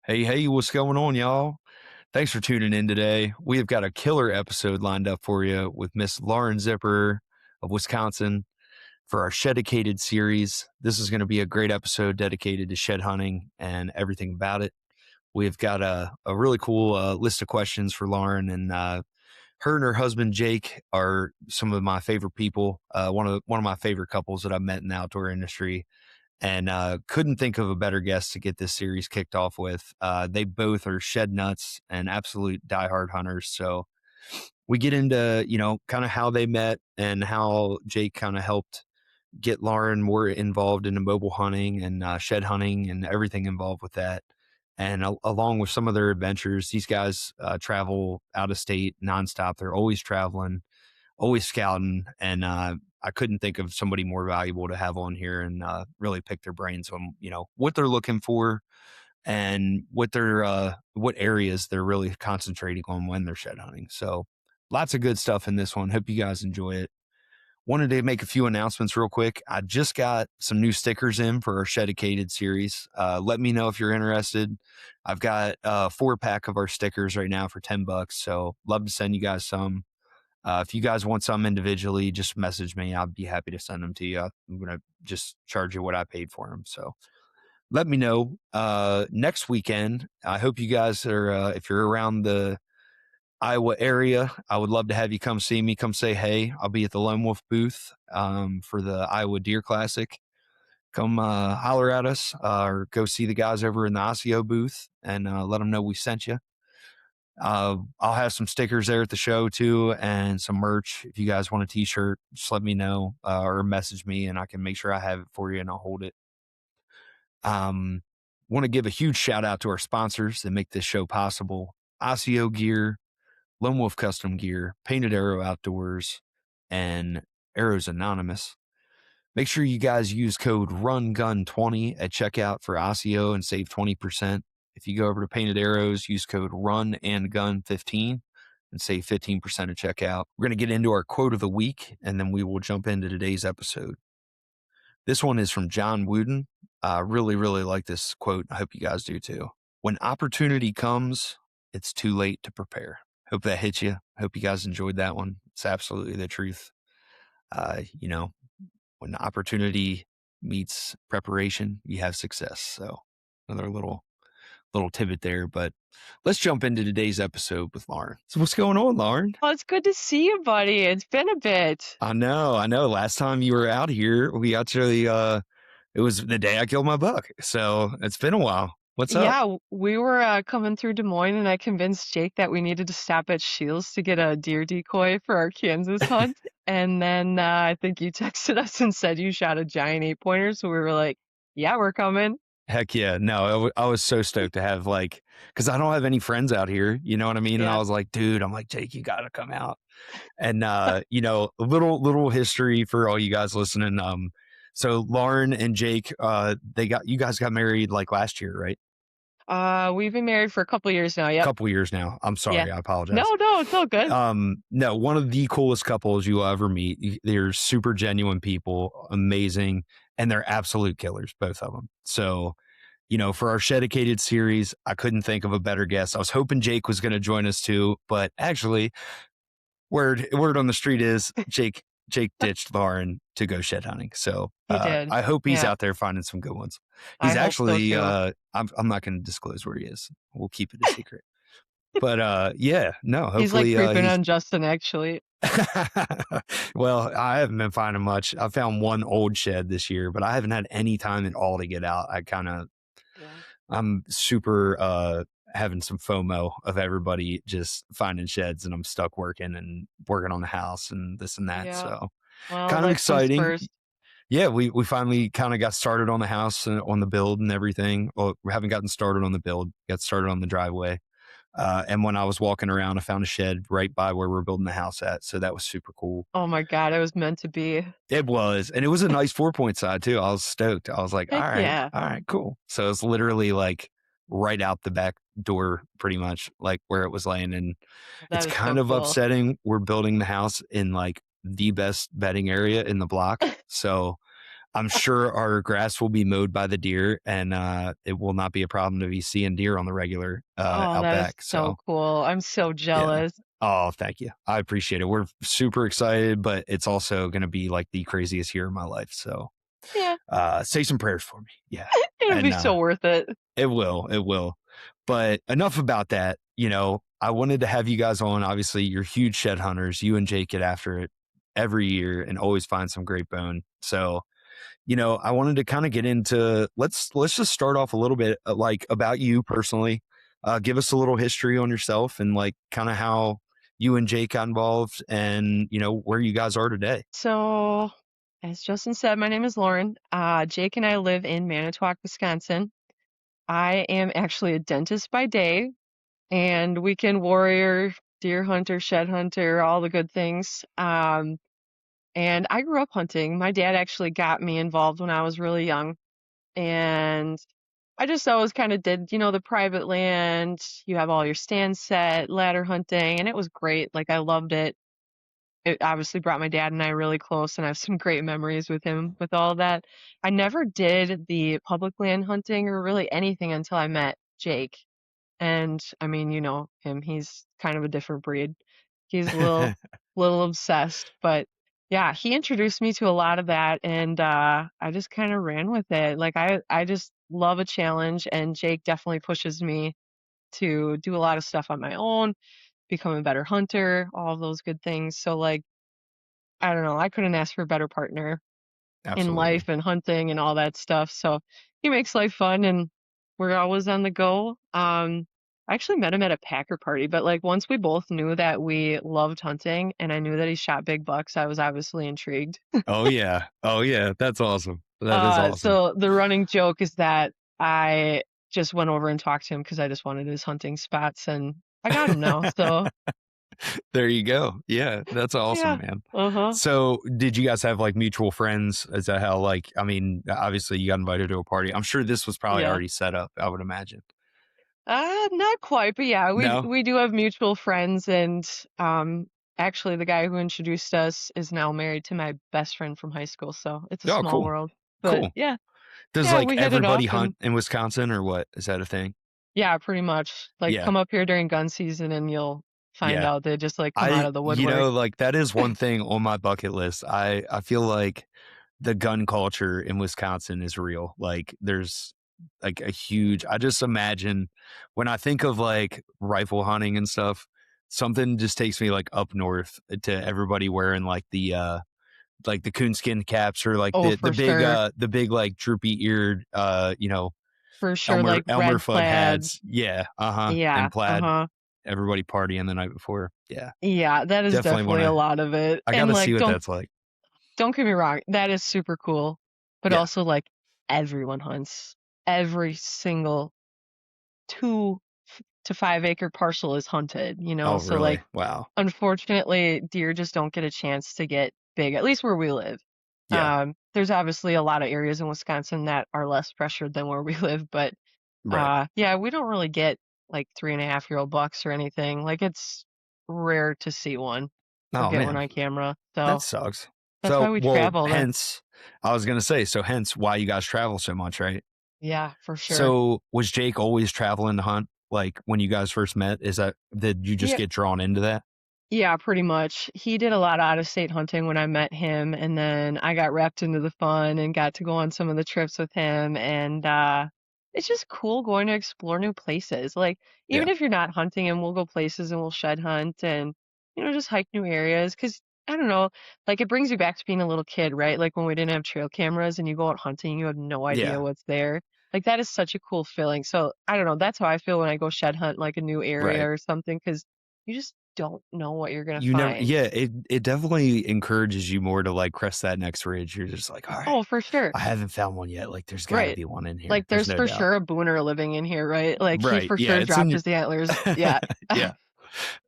Hey, what's going on, y'all? Thanks for tuning in today. We have got a killer episode lined up for you with Miss Lauren Zipperer of Wisconsin for our Shedicated series. This is going to be a great episode dedicated to shed hunting and everything about it. We've got a really cool list of questions for Lauren, and her and her husband Jake are some of my favorite people. One of my favorite couples that I've met in the outdoor industry, and couldn't think of a better guest to get this series kicked off with. They both are shed nuts and absolute diehard hunters. So we get into, kind of how they met and how Jake kind of helped get Lauren more involved in the mobile hunting and shed hunting and everything involved with that. And along with some of their adventures, these guys travel out of state nonstop. They're always traveling, always scouting, and I couldn't think of somebody more valuable to have on here and really pick their brains on what they're looking for and what areas they're really concentrating on when they're shed hunting. So lots of good stuff in this one. Hope you guys enjoy it. Wanted to make a few announcements real quick. I just got some new stickers in for our Shedicated series. Let me know if you're interested. I've got a 4-pack of our stickers right now for $10. So love to send you guys some. If you guys want some individually, just message me. I'll be happy to send them to you. I'm going to just charge you what I paid for them. So let me know. Next weekend, I hope you guys are, if you're around the Iowa area, I would love to have you come see me, come say hey. I'll be at the Lone Wolf booth for the Iowa Deer Classic. Come holler at us or go see the guys over in the Osseo booth and let them know we sent you. I'll have some stickers there at the show too, and some merch. If you guys want a t-shirt, just let me know or message me and I can make sure I have it for you and I'll hold it. Want to give a huge shout out to our sponsors that make this show possible: Osseo Gear, Lone Wolf Custom Gear, Painted Arrow Outdoors, and Arrows Anonymous. Make sure you guys use code RUNGUN20 at checkout for Osseo and save 20%. If you go over to Painted Arrows, use code RUNANDGUN15 and save 15% at checkout. We're going to get into our quote of the week, and then we will jump into today's episode. This one is from John Wooden. I really, really like this quote. I hope you guys do too. When opportunity comes, it's too late to prepare. Hope that hit you. Hope you guys enjoyed that one. It's absolutely the truth. When opportunity meets preparation, you have success. So another little tidbit there, but let's jump into today's episode with Lauren. So what's going on, Lauren? Well, it's good to see you, buddy. It's been a bit. I know. Last time you were out here, we actually, it was the day I killed my buck. So it's been a while. What's up? Yeah, we were coming through Des Moines, and I convinced Jake that we needed to stop at Shields to get a deer decoy for our Kansas hunt. And then I think you texted us and said you shot a giant 8-pointer. So we were like, yeah, we're coming. Heck yeah. No, I was so stoked to have because I don't have any friends out here. You know what I mean? Yeah. And I was like, dude, Jake, you got to come out. And, a little history for all you guys listening. So Lauren and Jake, you guys got married last year, right? We've been married for a couple years now. Yep. A couple years now. I'm sorry. Yeah. I apologize. No, it's all good. No, one of the coolest couples you'll ever meet. They're super genuine people, amazing, and they're absolute killers, both of them. So, for our Shedicated series, I couldn't think of a better guest. I was hoping Jake was going to join us too, but actually, word on the street is Jake ditched Lauren to go shed hunting. So He did. I hope he's out there finding some good ones. He's actually, so I'm not going to disclose where he is. We'll keep it a secret. But yeah, no, hopefully he's creeping on Justin, actually. Well, I haven't been finding much. I found one old shed this year, but I haven't had any time at all to get out. I'm super having some FOMO of everybody just finding sheds, and I'm stuck working on the house and this and that. Yeah. So well, kind of exciting. Yeah, we finally kind of got started on the house and on the build and everything. Well, we haven't gotten started on the build, got started on the driveway. And when I was walking around, I found a shed right by where we're building the house at. So that was super cool. Oh my God, it was meant to be. It was. And it was a nice 4-point side too. I was stoked. I was like, all right, cool. So it's literally right out the back door, pretty much where it was laying. And it's kind of upsetting. We're building the house in the best bedding area in the block. So I'm sure our grass will be mowed by the deer, and it will not be a problem to be seeing deer on the regular Oh, out that is back. so So cool. I'm so yeah. jealous. Oh, thank you. I appreciate it. We're super excited, but it's also going to be like the craziest year of my life. So Yeah, say some prayers for me. Yeah. it'll be And so worth it. it will. It will. But enough about that. I wanted to have you guys on. Obviously, you're huge shed hunters. You and Jake get after it every year and always find some great bone. So, I wanted to kind of get into let's just start off a little bit like about you personally. Give us a little history on yourself and like kind of how you and Jake got involved and where you guys are today. So, as Justin said, my name is Lauren. Jake and I live in Manitowoc, Wisconsin. I am actually a dentist by day and weekend warrior, deer hunter, shed hunter, all the good things. And I grew up hunting. My dad actually got me involved when I was really young. And I just always kind of did, the private land. You have all your stands set, ladder hunting, and it was great. Like I loved it. It obviously brought my dad and I really close, and I have some great memories with him with all of that. I never did the public land hunting or really anything until I met Jake. And I mean, you know him, he's kind of a different breed. He's a little obsessed, but yeah, he introduced me to a lot of that and I just kind of ran with it. Like I just love a challenge and Jake definitely pushes me to do a lot of stuff on my own, become a better hunter, all of those good things. So like I don't know, I couldn't ask for a better partner in life Absolutely. and hunting and all that stuff. So he makes life fun and we're always on the go. I actually met him at a Packer party, but like once we both knew that we loved hunting and I knew that he shot big bucks, I was obviously intrigued. Oh yeah. Oh yeah. That's awesome. That is awesome. So the running joke is that I just went over and talked to him because I just wanted his hunting spots and I got him now. So There you go. Yeah, that's awesome, yeah. man. Uh-huh. So, did you guys have like mutual friends? Is that how, like, I mean, obviously you got invited to a party. I'm sure this was probably Yeah. already set up, I would imagine. Not quite, but yeah, we No? we do have mutual friends, and actually, the guy who introduced us is now married to my best friend from high school, so it's a Oh, small cool. world. But Cool. yeah, Does yeah, like we hit it everybody off, hunt and in Wisconsin or what? Is that a thing? yeah, pretty much. Like, Yeah. come up here during gun season, and you'll find Yeah. out they just like come out of the woodwork. Like that is one thing on my bucket list. I feel like the gun culture in Wisconsin is real. Like there's like a huge, I just imagine when I think of like rifle hunting and stuff, something just takes me like up north to everybody wearing like the coonskin caps or like Oh, the big like droopy eared for sure, like Elmer red Fudd plaid. hats. Yeah, Yeah, and plaid. uh-huh. Everybody partying the night before. Yeah. Yeah, that is Definitely definitely a wanna lot of it. I And gotta see like, what that's like. don't get me wrong, that is super cool. But Yeah. also like everyone hunts. Every single 2 to 5 acre parcel is hunted, Oh, So like really? Wow. unfortunately deer just don't get a chance to get big, at least where we live. Yeah. There's obviously a lot of areas in Wisconsin that are less pressured than where we live, but Right. yeah, we don't really get like 3.5-year-old bucks or anything. Like it's rare to see one or Oh, get one man. on camera. That So sucks. that's why So, we well, travel. hence I was gonna say, so hence why you guys travel so much, right? Yeah, for sure. So, was Jake always traveling to hunt, like, when you guys first met? Did you just Yeah, get drawn into that? yeah, pretty much. He did a lot of out-of-state hunting when I met him, and then I got wrapped into the fun and got to go on some of the trips with him, and it's just cool going to explore new places. Like, even Yeah. if you're not hunting, and we'll go places and we'll shed hunt and, just hike new areas. Cause I don't know, like it brings you back to being a little kid, right? Like when we didn't have trail cameras and you go out hunting, you have no idea Yeah. what's there. Like that is such a cool feeling. So I don't know, that's how I feel when I go shed hunt like a new area Right. or something, cause you just don't know what you're gonna You never find. yeah, it definitely encourages you more to, like, crest that next ridge. You're just like, "Alright, Oh, for sure. I haven't found one yet, like, there's gotta Right. be one in here. Like There's there's no for doubt." sure a booner living in here, right? Like he Right, for yeah, sure it's in dropped your his antlers. Yeah. Yeah,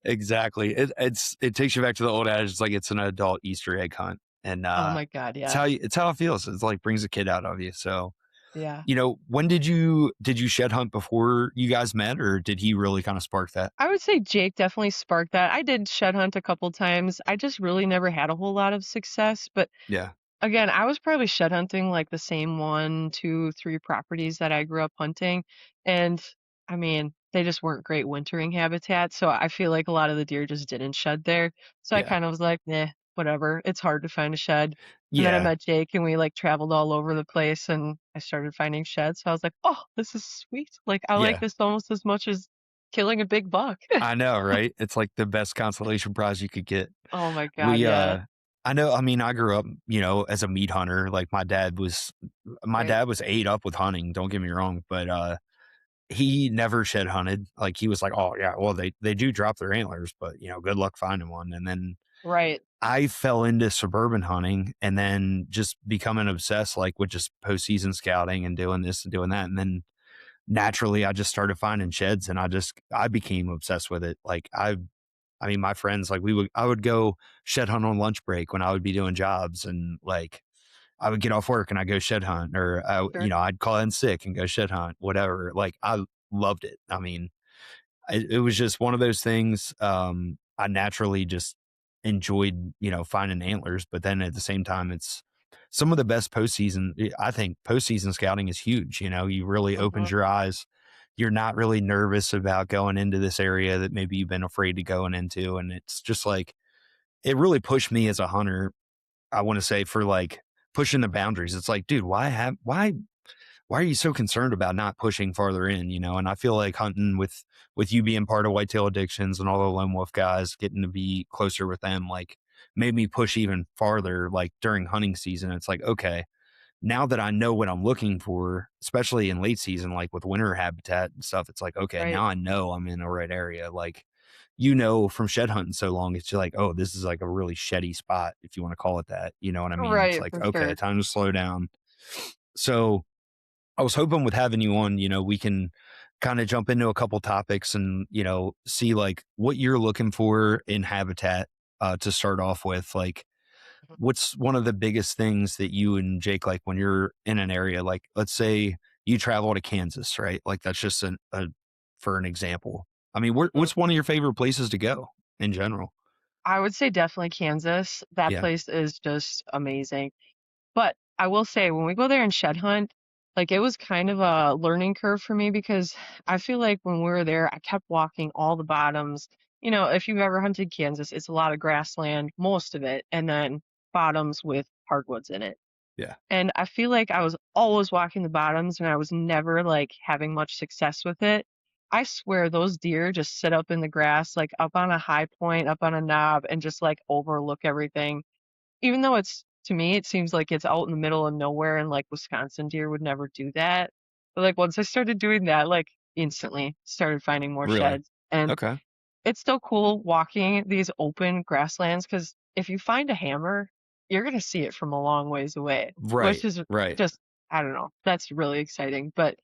exactly. It takes you back to the old adage, it's like it's an adult Easter egg hunt, and, Oh my God, it's yeah. it's how it feels. It's like brings a kid out of you, so, Yeah. when did you shed hunt before you guys met, or did he really kinda spark that? I would say Jake definitely sparked that. I did shed hunt a couple times. I just really never had a whole lot of success, but Yeah. again, I was probably shed hunting like the same 1, 2, 3 properties that I grew up hunting, and, I mean, they just weren't great wintering habitats, so I feel like a lot of the deer just didn't shed there, so I Yeah. kinda was like, "Nah, whatever, it's hard to find a shed," and then I Yeah. met Jake, and we, like, traveled all over the place, and I started finding sheds, so I was like, "Oh, this is sweet," like, I like Yeah. this almost as much as killing a big buck. I know, right? It's like the best consolation prize you could get. Oh my god, We, yeah, I know, I mean, I grew up, as a meat hunter. Like my right, dad was ate up with hunting, don't get me wrong, but, he never shed hunted. Like, he was like, "Oh, yeah, well, they do drop their antlers, but, good luck finding one." And then right, I fell into suburban hunting and then just becoming obsessed, like, with just postseason scouting and doing this and doing that, and then naturally, I just started finding sheds, and I became obsessed with it. Like, I mean, my friends, like, I would go shed hunt on lunch break when I would be doing jobs, and, like, I would get off work and I go shed hunt, or sure, I'd call in sick and go shed hunt, whatever. Like, I loved it. I mean, it was just one of those things. I naturally just enjoyed, finding antlers, but then at the same time, it's some of the best postseason. I think postseason scouting is huge. You really opens mhm, your eyes. You're not really nervous about going into this area that maybe you've been afraid to going into. And it's just like, it really pushed me as a hunter. I want to say, for like pushing the boundaries. It's like, dude, why are you so concerned about not pushing farther in, And I feel like hunting with you being part of whitetail addictions and all the lone wolf guys, getting to be closer with them, like, made me push even farther, like during hunting season. It's like, okay, now that I know what I'm looking for, especially in late season, like with winter habitat and stuff, it's like, okay, right, now I know I'm in the right area. Like, from shed hunting so long, it's just like, oh, this is like a really sheddy spot, if you want to call it that. You know what I mean? It's right, like, for okay, sure. time to slow down. So I was hoping with having you on, we can kind of jump into a couple topics and, see like what you're looking for in habitat, to start off with. Like, Mhm. what's one of the biggest things that you and Jake, like when you're in an area, like let's say you travel to Kansas, right? Like, that's just for an example. I mean, Mhm. what's one of your favorite places to go in general? I would say definitely Kansas. That Yeah. place is just amazing. But I will say when we go there and shed hunt, like it was kind of a learning curve for me because I feel like when we were there, I kept walking all the bottoms. If you've ever hunted Kansas, it's a lot of grassland, most of it, and then bottoms with hardwoods in it. Yeah. And I feel like I was always walking the bottoms and I was never like having much success with it. I swear those deer just sit up in the grass, like up on a high point, up on a knob, and just like overlook everything. Even though it's to me, it seems like it's out in the middle of nowhere and like Wisconsin deer would never do that. But like once I started doing that, like instantly started finding more Really? sheds. And Okay. it's still cool walking these open grasslands because if you find a hammer, you're gonna see it from a long ways away, which Right. is Right. just I don't know, that's really exciting. But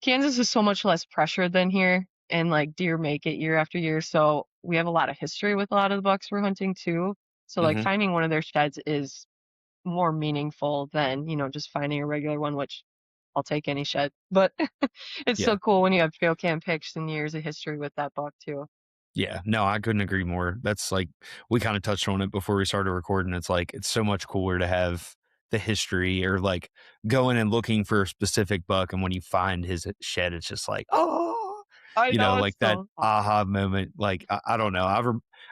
Kansas is so much less pressure than here, and like deer make it year after year. So we have a lot of history with a lot of the bucks we're hunting too. So like Hmm. finding one of their sheds is more meaningful than, just finding a regular one, which I'll take any shed. But it's Yeah. so cool when you have trail cam pics and years of history with that buck too. Yeah, no, I couldn't agree more. That's like, we kind of touched on it before we started recording. It's like, it's so much cooler to have the history, or like going and looking for a specific buck. And when you find his shed, it's just like, oh, I know it's like that so awesome. aha moment. Like, I don't know. I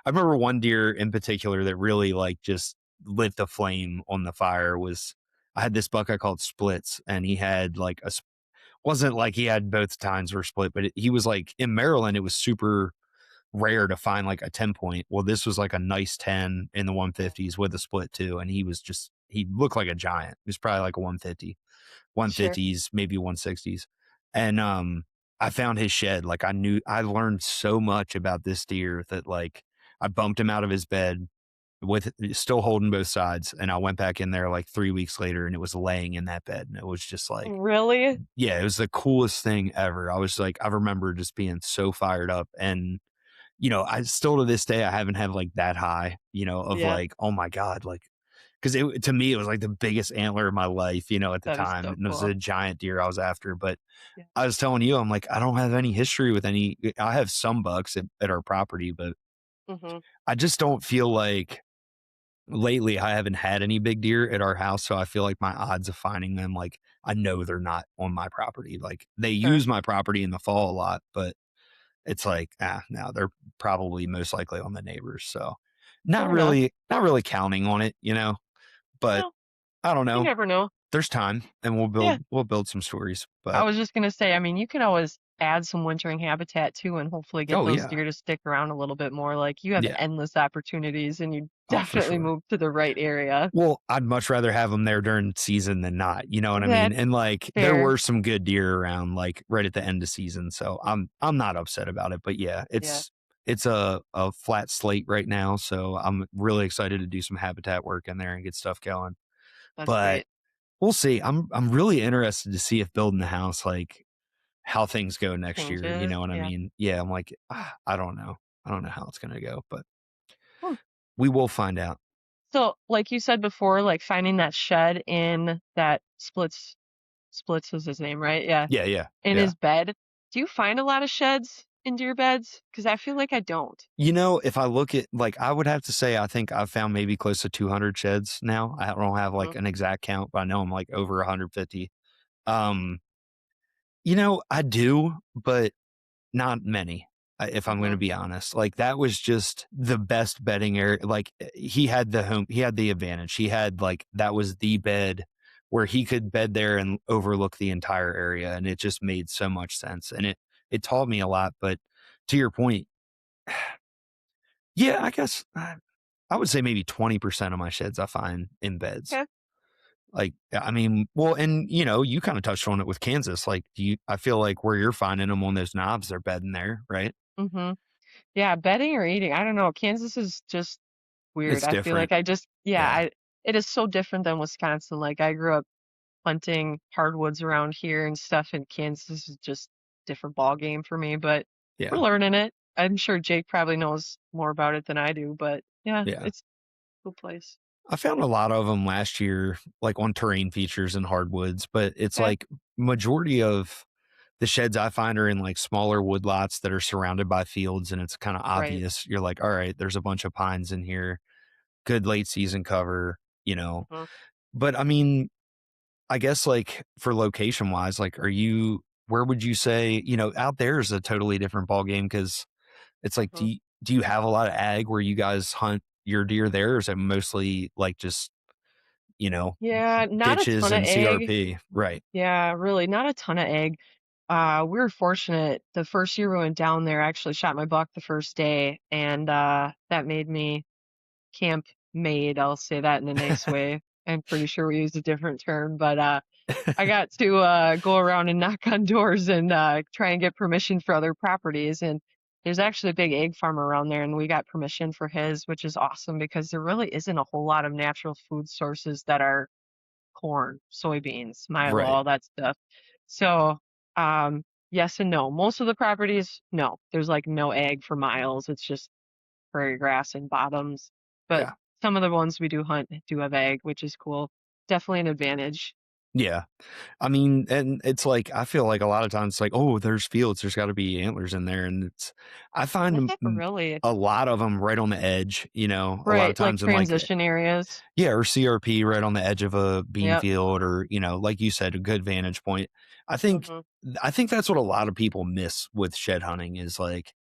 remember one deer in particular that really like just lit the flame on the fire. I had this buck I called Splits, and he had like wasn't like he had both times were split, but he was like in Maryland. It was super rare to find like a 10 point. Well, this was like a nice 10 in the Mm, 150s with a split too. And he looked like a giant. He was probably like a 150, sure. 150s, maybe 160s. And, I found his shed. Like, I learned so much about this deer that, like, I bumped him out of his bed with still holding both sides. And I went back in there like 3 weeks later, and it was laying in that bed. And it was just like, Really? yeah, it was the coolest thing ever. I was like, I remember just being so fired up. And I still to this day, I haven't had like that high, of Yeah, like, oh my God, like, because to me, it was like the biggest antler of my life, at the that is time. so And it was cool. a giant deer I was after. But Yeah. I was telling you, I'm like, I don't have any history with I have some bucks at our property, but Mhm. I just don't feel like lately I haven't had any big deer at our house, so I feel like my odds of finding them, like, I know they're not on my property. Like, they Sure. use my property in the fall a lot, but it's like, no, they're probably most likely on the neighbors. So Fair enough. not really counting on it, but Well, I don't you know. never know. There's time and Yeah. we'll build some stories. I But was just gonna say, I mean, you can always add some wintering habitat too and hopefully get oh those yeah. deer to stick around a little bit more. Like you have Yeah. endless opportunities and you Oh, for definitely sure. moved to the right area. Well, I'd much rather have them there during season than not, you know what I mean? That's And, like, there fair. were some good deer around, like, right at the end of season, so I'm not upset about it, but yeah, Yeah, it's a flat slate right now, so I'm really excited to do some habitat work in there and get stuff going, that's but great. we'll see. I'm really interested to see if building the house, like, how things go next year, you Changes. know what I Yeah. mean? Yeah, I'm like, I don't know. I don't know how it's gonna go, but Hmm. we will find out. So, like you said before, like finding that shed in that Splits was his name, right? Yeah. Yeah, yeah, In yeah. his bed. Do you find a lot of sheds in deer beds? Because I feel like I don't. If I look at like, I would have to say, I think I've found maybe close to 200 sheds now. I don't have Mhm, like an exact count, but I know I'm like over 150. Um, I do, but not many, if I'm going to mhm. be honest. Like, that was just the best bedding area. Like, he had he had the advantage. He had like, that was the bed where he could bed there and overlook the entire area. And it just made so much sense. And it taught me a lot. But to your point, yeah, I guess I would say maybe 20% of my sheds I find in beds. Okay. Like, I mean, well, and you kind of touched on it with Kansas. Like, I feel like where you're finding them on those knobs, they're bedding there, right? Mhm. Yeah, bedding or eating, I don't know. Kansas is just weird. It's I feel like different. I just yeah, Yeah. it is so different than Wisconsin. Like I grew up hunting hardwoods around here and stuff, and Kansas is just different ball game for me, but we're Yeah. learning it. I'm sure Jake probably knows more about it than I do, but yeah, Yeah. it's a cool place. I found a lot of them last year, like on terrain features and hardwoods, but it's Okay. like majority of the sheds I find are in like smaller woodlots that are surrounded by fields. And it's kind of Right. obvious. You're like, all right, there's a bunch of pines in here, good late season cover. Mhm. But I mean, I guess, like, for location wise, like, where would you say, out there is a totally different ball game because it's like, Mhm. do you have a lot of ag where you guys hunt your deer there? Or is it mostly like just, you know, Yeah, not a ditches ton of and egg. CRP? Right. Yeah, really, not a ton of egg. We were fortunate. The first year we went down there, I actually shot my buck the first day, and that made me camp made. I'll say that in a nice way. I'm pretty sure we used a different term, but I got to go around and knock on doors and try and get permission for other properties. And there's actually a big egg farm around there, and we got permission for his, which is awesome because there really isn't a whole lot of natural food sources that are corn, soybeans, milo, Right. all that stuff. So, yes and no. Most of the properties, no, there's like no ag for miles. It's just prairie grass and bottoms. But Yeah. some of the ones we do hunt do have ag, which is cool. Definitely an advantage. Yeah. I mean, and it's like, I feel like a lot of times it's like, oh, there's fields, there's got to be antlers in there. And I find Not really. a lot of them right on the edge, a lot of Right, like times in like, transition areas. yeah, or CRP right on the edge of a bean Yep. field or, like you said, a good vantage point. I think Hmm. I think that's what a lot of people miss with shed hunting is like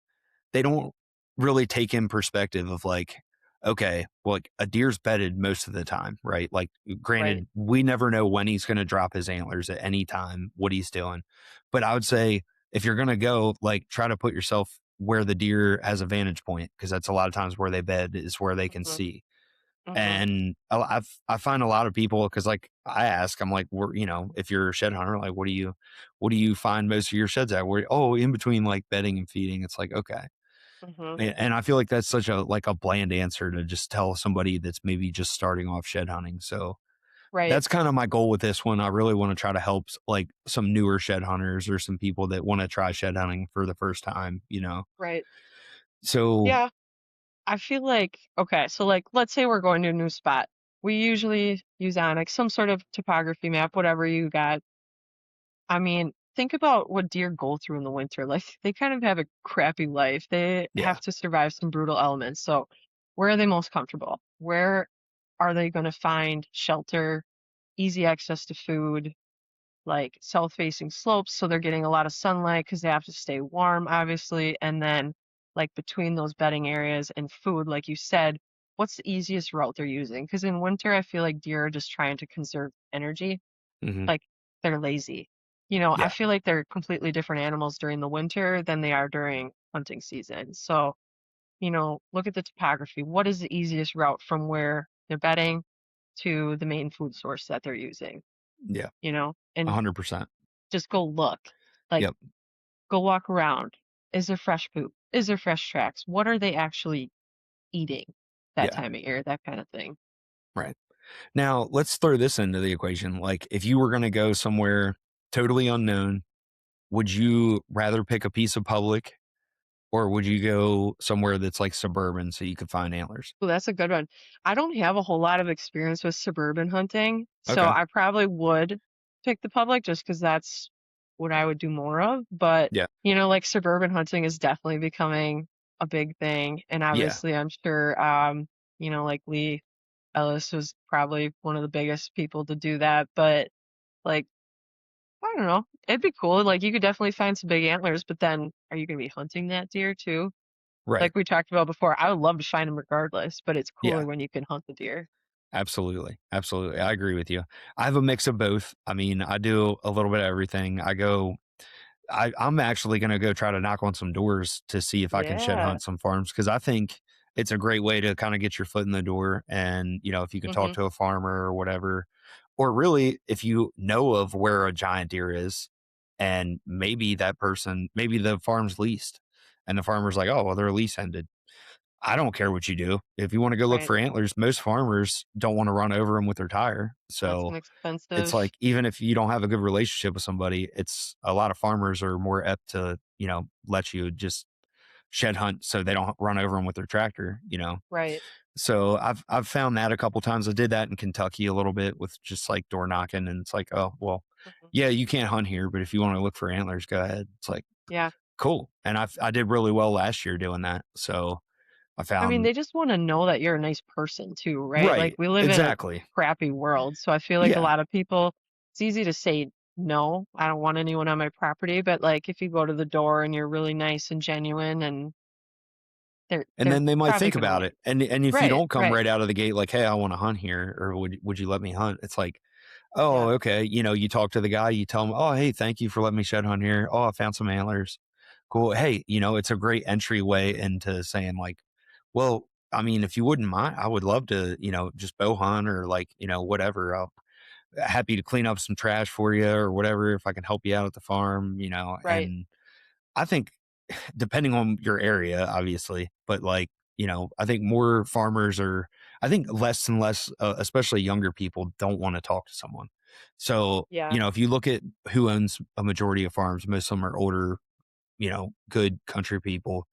they don't really take in perspective of like, okay, well, like a deer's bedded most of the time, right? Like, Right. granted, we never know when he's going to drop his antlers at any time, what he's doing. But I would say if you're going to go, like, try to put yourself where the deer has a vantage point, because that's a lot of times where they bed is where they can Hmm. see. Hmm. And I find a lot of people because like I ask, I'm like, if you're a shed hunter, like, what do you find most of your sheds at? Where in between like bedding and feeding, it's like okay, Hmm. and I feel like that's such a like a bland answer to just tell somebody that's maybe just starting off shed hunting. So Right. that's kind of my goal with this one. I really want to try to help like some newer shed hunters or some people that want to try shed hunting for the first time. Right. So Yeah. I feel like, okay, so like, let's say we're going to a new spot. We usually use Onyx, some sort of topography map, whatever you got. I mean, think about what deer go through in the winter. Like, they kind of have a crappy life. They yeah, have to survive some brutal elements. So, where are they most comfortable? Where are they going to find shelter, easy access to food, like south-facing slopes, so they're getting a lot of sunlight because they have to stay warm, obviously. And then, like between those bedding areas and food, like you said, what's the easiest route they're using? Because in winter, I feel like deer are just trying to conserve energy, Hmm. like they're lazy. I Yeah. feel like they're completely different animals during the winter than they are during hunting season. So, look at the topography. What is the easiest route from where they're bedding to the main food source that they're using? Yeah. And 100%. just go look. Like, Yep. go walk around. Is there fresh poop? Is there fresh tracks? What are they actually eating that Yeah. time of year? That kind of thing. Right. Now, let's throw this into the equation. Like, if you were going to go somewhere totally unknown, would you rather pick a piece of public or would you go somewhere that's like suburban so you could find antlers? Well, that's a good one. I don't have a whole lot of experience with suburban hunting, so Okay. I probably would pick the public just because that's what I would do more of. But, Yeah. like suburban hunting is definitely becoming a big thing. And Yeah. obviously, I'm sure, like Lee Ellis was probably one of the biggest people to do that. But, like, I don't know. It'd be cool. Like, you could definitely find some big antlers, but then are you going to be hunting that deer too? Right. Like we talked about before, I would love to find them regardless, but it's Yeah. cooler when you can hunt the deer. Absolutely. Absolutely. I agree with you. I have a mix of both. I mean, I do a little bit of everything. I'm actually going to go try to knock on some doors to see if I can shed Yeah. hunt some farms because I think it's a great way to kind of get your foot in the door. And, if you can talk Mhm. to a farmer or whatever, or really if you know of where a giant deer is and maybe the farm's leased and the farmer's like, oh, well, their lease ended. I don't care what you do. If you want to go look Right. for antlers, most farmers don't want to run over them with their tire. That's So, an it's expensive. like even if you don't have a good relationship with somebody, it's a lot of farmers are more apt to, let you just shed hunt so they don't run over them with their tractor. Right. So I've found that a couple times. I did that in Kentucky a little bit with just like door knocking, and it's like, oh well, Mhm. yeah, you can't hunt here, but if you want to look for antlers, go ahead. It's like Yeah. cool, and I did really well last year doing that. So I I mean, found they just want to know that you're a nice person too, right? Like right, we live in a exactly, crappy world, so I feel like a yeah. lot of people, it's easy to say no, I don't want anyone on my property, but like if you go to the door and you're really nice and genuine and And they're then they might probably think going to about let it. And if you Right, don't come right. right out of the gate like, "Hey, I wanna hunt here," or "Would you let me hunt?" It's like, "Oh, Yeah. okay." You talk to the guy, you tell him, "Oh, hey, thank you for letting me shed hunt here. Oh, I found some antlers. Cool." Hey, it's a great entryway into saying like, "Well, I mean, if you wouldn't mind, I would love to, just bow hunt or like, whatever. I'll happy to clean up some trash for you or whatever if I can help you out at the farm." Right. And I think depending on your area, obviously, but like, I think more farmers are, I think less and less, especially younger people don't want to talk to someone. So, Yeah. if you look at who owns a majority of farms, most of them are older, good country people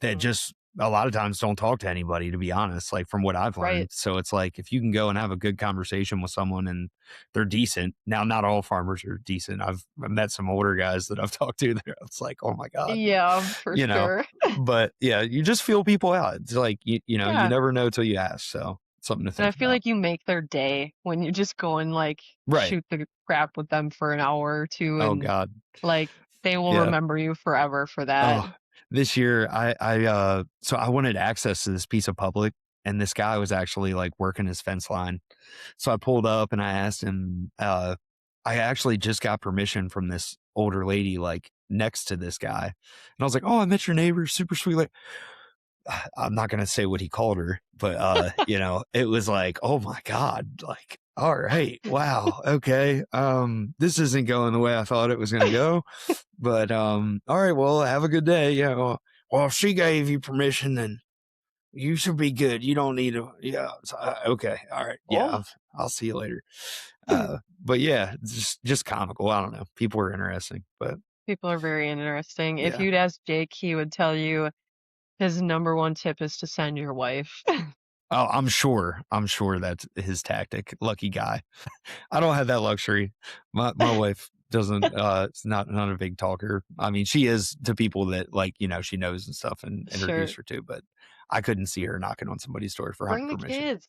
that Mhm. just a lot of times don't talk to anybody, to be honest, like from what I've Right. learned. So it's like if you can go and have a good conversation with someone and they're decent. Now, not all farmers are decent. I've met some older guys that I've talked to that it's like, oh my God, Yeah, for you know. sure. But yeah, you just feel people out. It's like you Yeah. never know till you ask. So something to And I think feel about. like you make their day when you just go and like Right. shoot the crap with them for an hour or two Oh and God. like they will Yeah. remember you forever for that. Oh, this year so I wanted access to this piece of public and this guy was actually like working his fence line. So I pulled up and I asked him, I actually just got permission from this older lady like next to this guy. And I was like, "Oh, I met your neighbor, super sweet." Like I'm not gonna say what he called her, but it was like, oh my God, like, all right, wow, okay. This isn't going the way I thought it was gonna go. But all right, well, have a good day. Yeah. Well, if she gave you permission, then you should be good. You don't need to. Yeah. So, okay. All right. Yeah. Oh, I'll see you later. But yeah, it's just comical. I don't know. People are interesting, but people are very interesting. If yeah. you'd ask Jake, he would tell you his number one tip is to send your wife. Oh, I'm sure. I'm sure that's his tactic. Lucky guy. I don't have that luxury. My wife doesn't. It's not a big talker. I mean, she is to people that like she knows and stuff and Sure. introduce her to. But I couldn't see her knocking on somebody's door for hunting Bring the permission. kids.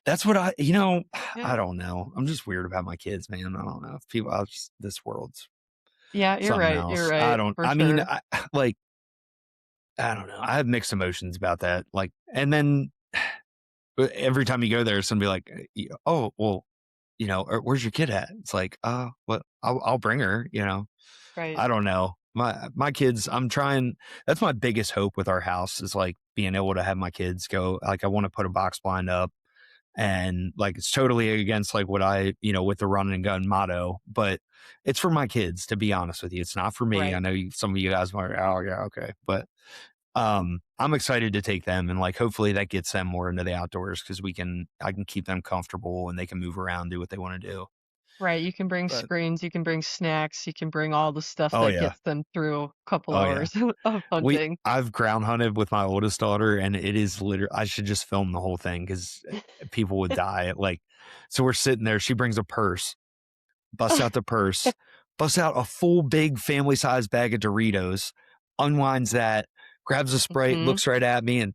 That's what I Yeah. don't know. I'm just weird about my kids, man. I don't know. If people, this world's Yeah, you're something right. You're else. right, for I mean, sure. like, I don't know. I have mixed emotions about that. Like, and then but every time you go there, somebody like, oh, well, or, where's your kid at? It's like, what? I'll bring her. Right. I don't know. My kids, I'm trying. That's my biggest hope with our house is like being able to have my kids go. Like, I want to put a box blind up, and like it's totally against like what with the run and gun motto, but it's for my kids. To be honest with you, it's not for me. I Right. know some of you guys are, oh yeah, okay, but I'm excited to take them and like hopefully that gets them more into the outdoors because I can keep them comfortable and they can move around, do what they want to do. Right, you can bring But screens, you can bring snacks, you can bring all the stuff oh that yeah, gets them through a couple oh yeah. hours of hunting. I've ground hunted with my oldest daughter, and it is literally, I should just film the whole thing because people would die. Like, so we're sitting there. She brings a purse, busts out the purse, busts out a full big family size bag of Doritos, unwinds that, grabs a Sprite, Mhm. looks right at me, and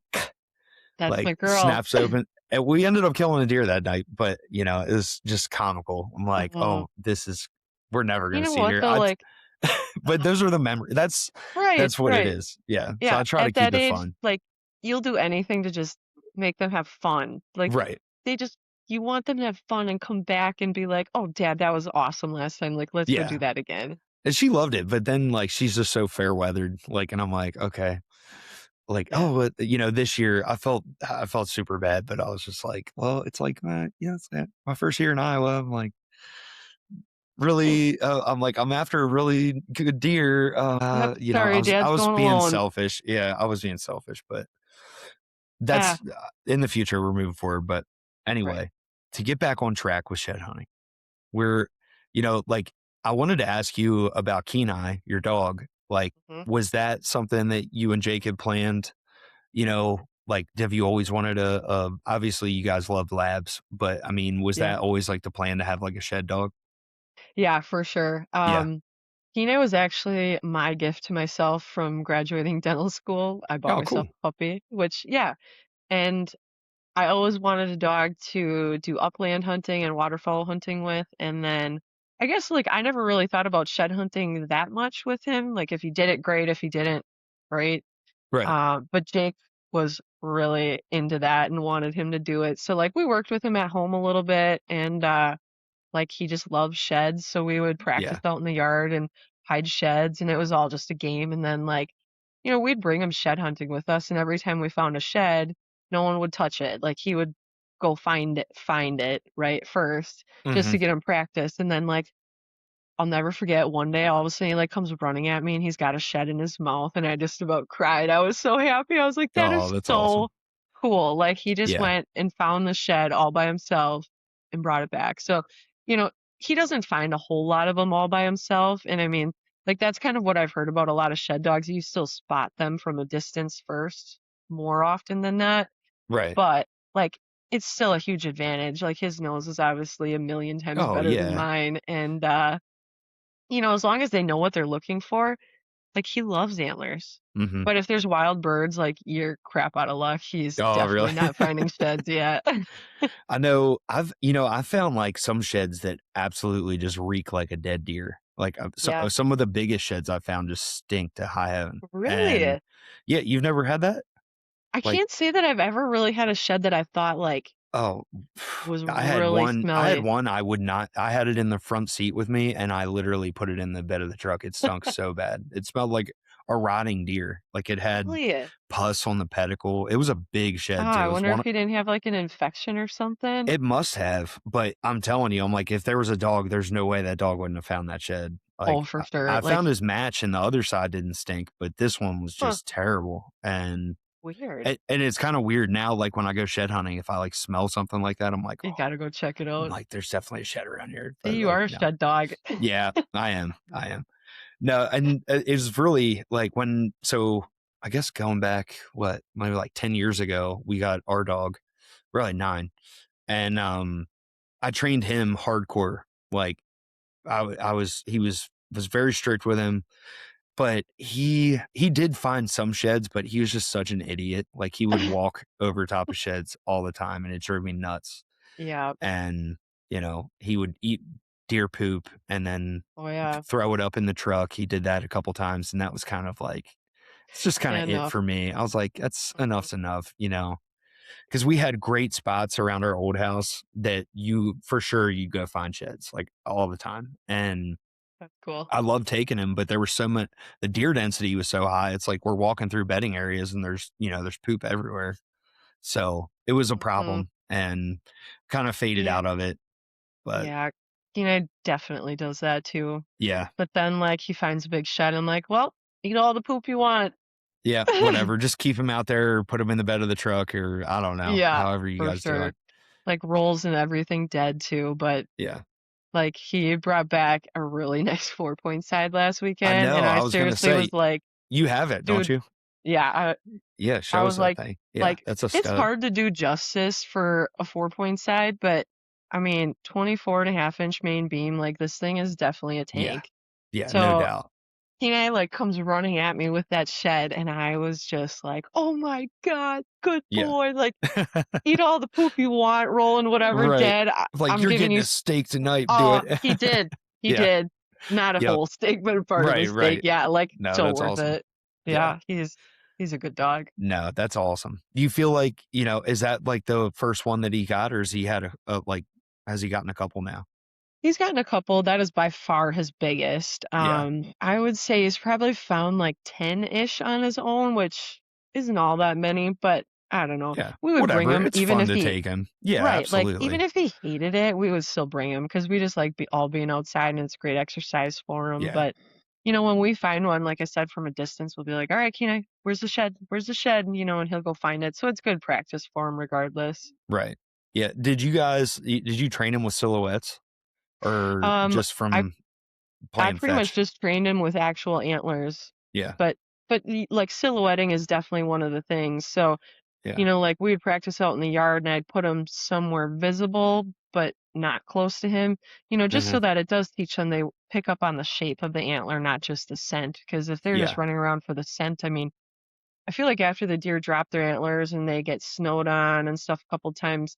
That's like my girl. snaps open. And we ended up killing a deer that night, but it was just comical. I'm like, Oh, oh, we're never you gonna know see what deer. though, like But those are the memories. right, That's what it right. is. Yeah. So Yeah, I try to at keep that it age, fun. like, you'll do anything to just make them have fun. Like, Right. they just you want them to have fun and come back and be like, "Oh, dad, that was awesome last time. Like, let's go do Yeah. that again." And she loved it, but then like she's just so fair weathered. Like, and I'm like, okay. Like, Yeah. oh, but this year I felt super bad, but I was just like, well, it's like it's my first year in Iowa. I'm like, really, I'm like, I'm after a really good deer. Yep. I Sorry, was dad's going being alone. selfish. Yeah, I was being selfish, but Yeah. that's in the future we're moving forward. But Right. anyway, to get back on track with shed hunting, we're, like I wanted to ask you about Kenai, your dog. Like, Mhm. was that something that you and Jacob planned? Like, have you always wanted obviously you guys loved labs, but I mean, was Yeah. that always like the plan to have like a shed dog? Yeah, for sure. Yeah. Kino was actually my gift to myself from graduating dental school. I bought Oh, myself cool. a puppy, which, yeah. And I always wanted a dog to do upland hunting and waterfowl hunting with. And then I guess like I never really thought about shed hunting that much with him. Like if he did it, great. If he didn't, great. Right. But Jake was really into that and wanted him to do it. So like we worked with him at home a little bit and like, he just loves sheds, so we would practice Yeah. out in the yard and hide sheds, and it was all just a game, and then, like, we'd bring him shed hunting with us, and every time we found a shed, no one would touch it. Like, he would go find it, right, first, just to Hmm. get him practice, and then, like, I'll never forget one day, all of a sudden, he, like, comes running at me, and he's got a shed in his mouth, and I just about cried. I was so happy. I was like, "That Oh, is that's so awesome. cool." Like, he just Yeah. went and found the shed all by himself and brought it back. So, you know, he doesn't find a whole lot of them all by himself, and I mean, like, that's kind of what I've heard about a lot of shed dogs. You still spot them from a distance first more often than that, Right. but, like, it's still a huge advantage. Like, his nose is obviously a million times Oh, better than yeah. mine, and, as long as they know what they're looking for, like, he loves antlers. Hmm. But if there's wild birds, like, you're crap out of luck. He's Oh, really? definitely not finding sheds yet. I know I found like some sheds that absolutely just reek like a dead deer. Like Yeah. some of the biggest sheds I found just stink to high heaven. And Really? yeah, you've never had that? I Like, can't say that I've ever really had a shed that I thought, like, oh, was I had really one. I had smelly. one. I would not. I had it in the front seat with me, and I literally put it in the bed of the truck. It stunk so bad. It smelled like a rotting deer. Like it had Really? pus on the pedicle. It was a big shed Ah, too. I It was wonder one. if he didn't have, like, an infection or something. It must have, but I'm telling you, I'm like, if there was a dog, there's no way that dog wouldn't have found that shed. Oh, Like, for I sure. Like, found his match, and the other side didn't stink, but this one was huh, just terrible. And weird. and it's kind of weird now. Like when I go shed hunting, if I like smell something like that, I'm like, You oh, gotta go check it I'm out. like, there's definitely a shed around here. See, But you like, are a no, shed dog. yeah, I am, I am. No, and it was really like when. So I guess going back, what maybe like 10 years ago, we got our dog, really nine, and I trained him hardcore. Like I was, he was very strict with him. but he did find some sheds, but he was just such an idiot. Like he would walk over top of sheds all the time, and it drove me nuts. Yeah. And he would eat deer poop and then Oh yeah. throw it up in the truck. He did that a couple times, and that was kind of like it's just kind of it Enough. for me. I was like, that's Mhm. enough's enough, because we had great spots around our old house that you for sure you go find sheds like all the time. And That's cool. I love taking him, but there was so much, the deer density was so high. It's like we're walking through bedding areas and there's poop everywhere. So it was a Mhm. problem and kind of faded Yeah. out of it. But Yeah. Keenan definitely does that too. yeah, But then like he finds a big shed. I'm like, well, eat all the poop you want. yeah, whatever. Just keep him out there or put him in the bed of the truck or I don't know, Yeah, however you for guys do sure. it. Like rolls and everything dead too, but Yeah. like he brought back a really nice 4-point side last I weekend and know. I I was going to seriously was say, like, you have it, don't dude, you? yeah, Yeah. I Show us was that thing. Yeah. like That's a it's stud. hard to do justice for a 4-point side, but I mean 24.5-inch main beam, like this thing is definitely a Yeah. tank. Yeah. No So doubt. he like comes running at me with that shed and I was just like, oh my God, good Yeah. boy. Like eat all the poop you want, rolling whatever Right. dead. Like I'm you're giving getting you a steak tonight. Do oh, it. he did. He Yeah. did. Not a Yep. whole steak, but a part of the Right. steak. Right. Yeah, like, No, so that's worth awesome. it. Yeah. Yeah, he's a good dog. No, that's awesome. Do you feel like, is that like the first one that he got, or has he had has he gotten a couple now? He's gotten a couple. That is by far his biggest. Yeah. I would say he's probably found like 10-ish on his own, which isn't all that many, but I don't know. Yeah. We would bring Whatever. him It's even fun if to he take him. Yeah, right, like, even absolutely. if he hated it, we would still bring him because we just like all being outside and it's great exercise for him. Yeah. But, when we find one, like I said, from a distance, we'll be like, all right, Kenai, where's the shed? Where's the shed? And he'll go find it. So it's good practice for him regardless. Right. Yeah. Did you train him with silhouettes or Um, just I from I playing pretty much fetch? just trained him with actual antlers, Yeah. but like silhouetting is definitely one of the things. So Yeah. like we would practice out in the yard and I'd put him somewhere visible, but not close to him, just Hmm. so that it does teach them they pick up on the shape of the antler, not just the scent. Because if they're just Yeah. running around for the scent, I mean, I feel like after the deer drop their antlers and they get snowed on and stuff a couple times,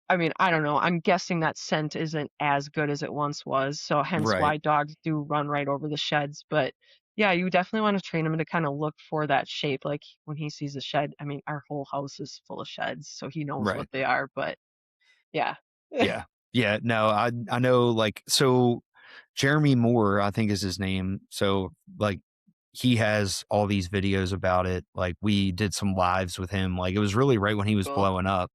I mean, I don't know. I'm guessing that scent isn't as good as it once was. So hence Right. why dogs do run right over the sheds. But yeah, you definitely want to train him to kind of look for that shape. Like when he sees a shed, I mean, our whole house is full of sheds, so he knows what Right. they are. But yeah. Yeah. Yeah. No, I know so Jeremy Moore, I think is his name. So like he has all these videos about it. Like we did some lives with him. Like it was really right when he was Cool. blowing up.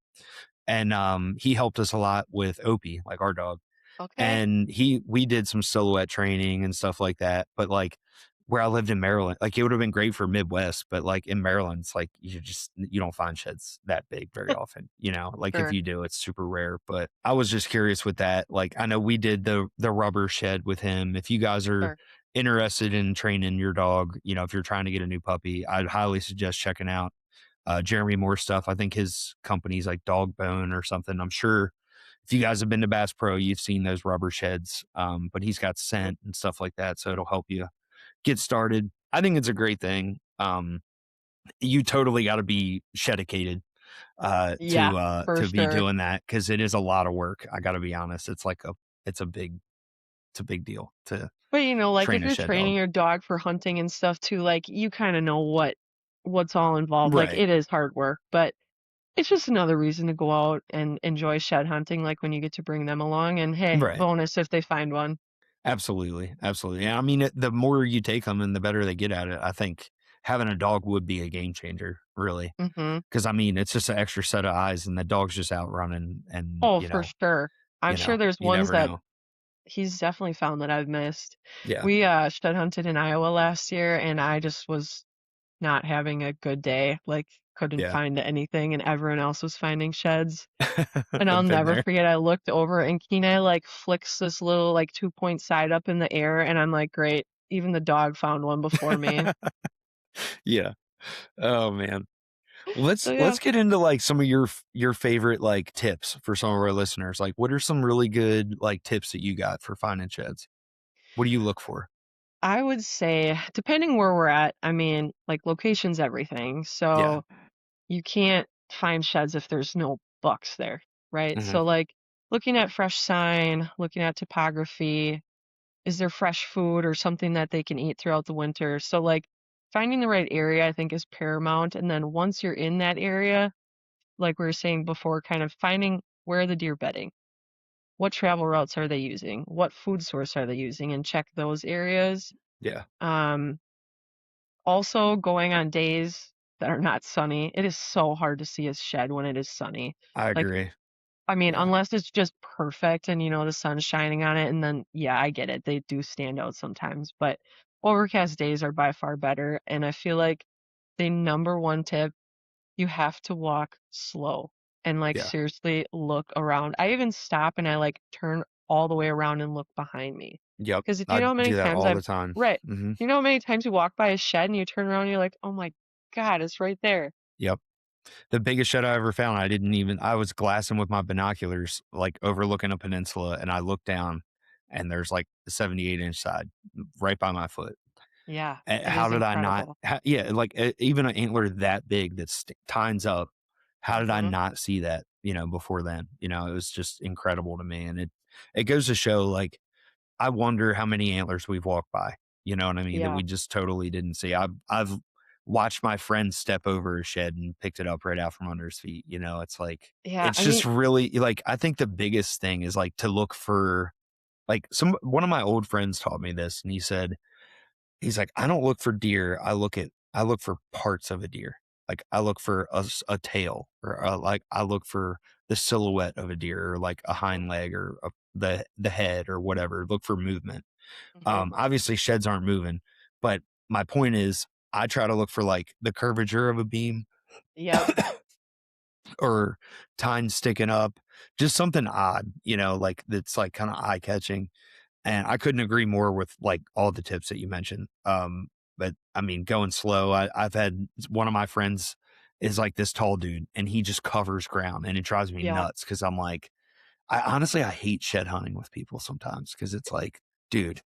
And he helped us a lot with Opie, like our dog. Okay. And we did some silhouette training and stuff like that. But like where I lived in Maryland, like it would have been great for Midwest, but like in Maryland, it's like you don't find sheds that big very often. Like if Sure. you do, it's super rare. But I was just curious with that. Like I know we did the rubber shed with him. If you guys are Sure. interested in training your dog, if you're trying to get a new puppy, I'd highly suggest checking out Jeremy Moore stuff. I think his company's like Dog Bone or something. I'm sure if you guys have been to Bass Pro, you've seen those rubber sheds. But he's got Mhm. scent and stuff like that, so it'll help you get started. I think it's a great thing. You totally got to be shedicated Yeah, for to be sure. doing that because it is a lot of work. I got to be honest. It's a big it's a big deal to But like if train a you're shed training dog. your dog for hunting and stuff too, like you kind of know what's all involved. Like Right. it is hard work, but it's just another reason to go out and enjoy shed hunting, like when you get to bring them along. And hey, Right. bonus if they find one. Absolutely, absolutely. Yeah, I mean, the more you take them and the better they get at it. I think having a dog would be a game changer, really. Hmm. Because I mean, it's just an extra set of eyes, and the dog's just out running, and Oh, for sure. I'm sure there's you ones never that know. he's definitely found that I've missed. Yeah, We shed hunted in Iowa last year, and I just was not having a good day. Like couldn't yeah. find anything, and everyone else was finding sheds. And I'll I've been never there. forget, I looked over and Kenai like flicks this little like 2-point side up in the air, and I'm like, great. Even the dog found one before me. Yeah. Oh man. Let's So yeah. let's get into like some of your favorite like tips for some of our listeners. Like, what are some really good like tips that you got for finding sheds? What do you look for? I would say, depending where we're at, I mean, like location's everything. Yeah. So you can't find sheds if there's no bucks there, right? Hmm. So like looking at fresh sign, looking at topography, is there fresh food or something that they can eat throughout the winter? So like finding the right area I think is paramount. And then once you're in that area, like we were saying before, kind of finding where are the deer bedding, what travel routes are they using, what food source are they using, and check those areas. Yeah. Um, Also going on days that are not sunny. It is so hard to see a shed when it is sunny. I Like, agree. I mean, Yeah. unless it's just perfect and the sun's shining on it, and then yeah, I get it. They do stand out sometimes, but overcast days are by far better. And I feel like the number one tip, you have to walk slow and like Yeah. seriously look around. I even stop and I like turn all the way around and look behind me. Yep. Because do you I know how many do that times all I've the time. right. Hmm. You know how many times you walk by a shed and you turn around and you're like, oh my God, it's right there. Yep. The biggest shed I ever found, I was glassing with my binoculars, like overlooking a peninsula, and I looked down and there's like the 78-inch side right by my foot. Yeah, it How is did I not? incredible. Yeah, like even an antler that big that tines up. How did I Hmm. not see that? Before then, it was just incredible to me, and it goes to show, like, I wonder how many antlers we've walked by. You know what I mean? That Yeah. we just totally didn't see. I've watched my friend step over a shed and picked it up right out from under his feet. It's like Yeah. it's I mean, just really like I think the biggest thing is like to look for like one of my old friends taught me this, and he's like, I don't look for deer. I look for parts of a deer. Like I look for a tail, or like I look for the silhouette of a deer, or like a mhm, hind leg, or the head, or whatever. Look for movement. mhm. Obviously sheds aren't moving, but my point is I try to look for like the curvature of a beam, Yep. or tine sticking up, just something odd, like that's like kind of eye catching. And I couldn't agree more with like all the tips that you mentioned. But I mean, going slow. I've had one of my friends is like this tall dude, and he just covers ground, and it drives me Yeah. nuts because I'm like, I honestly I hate shed hunting with people sometimes because it's like, dude,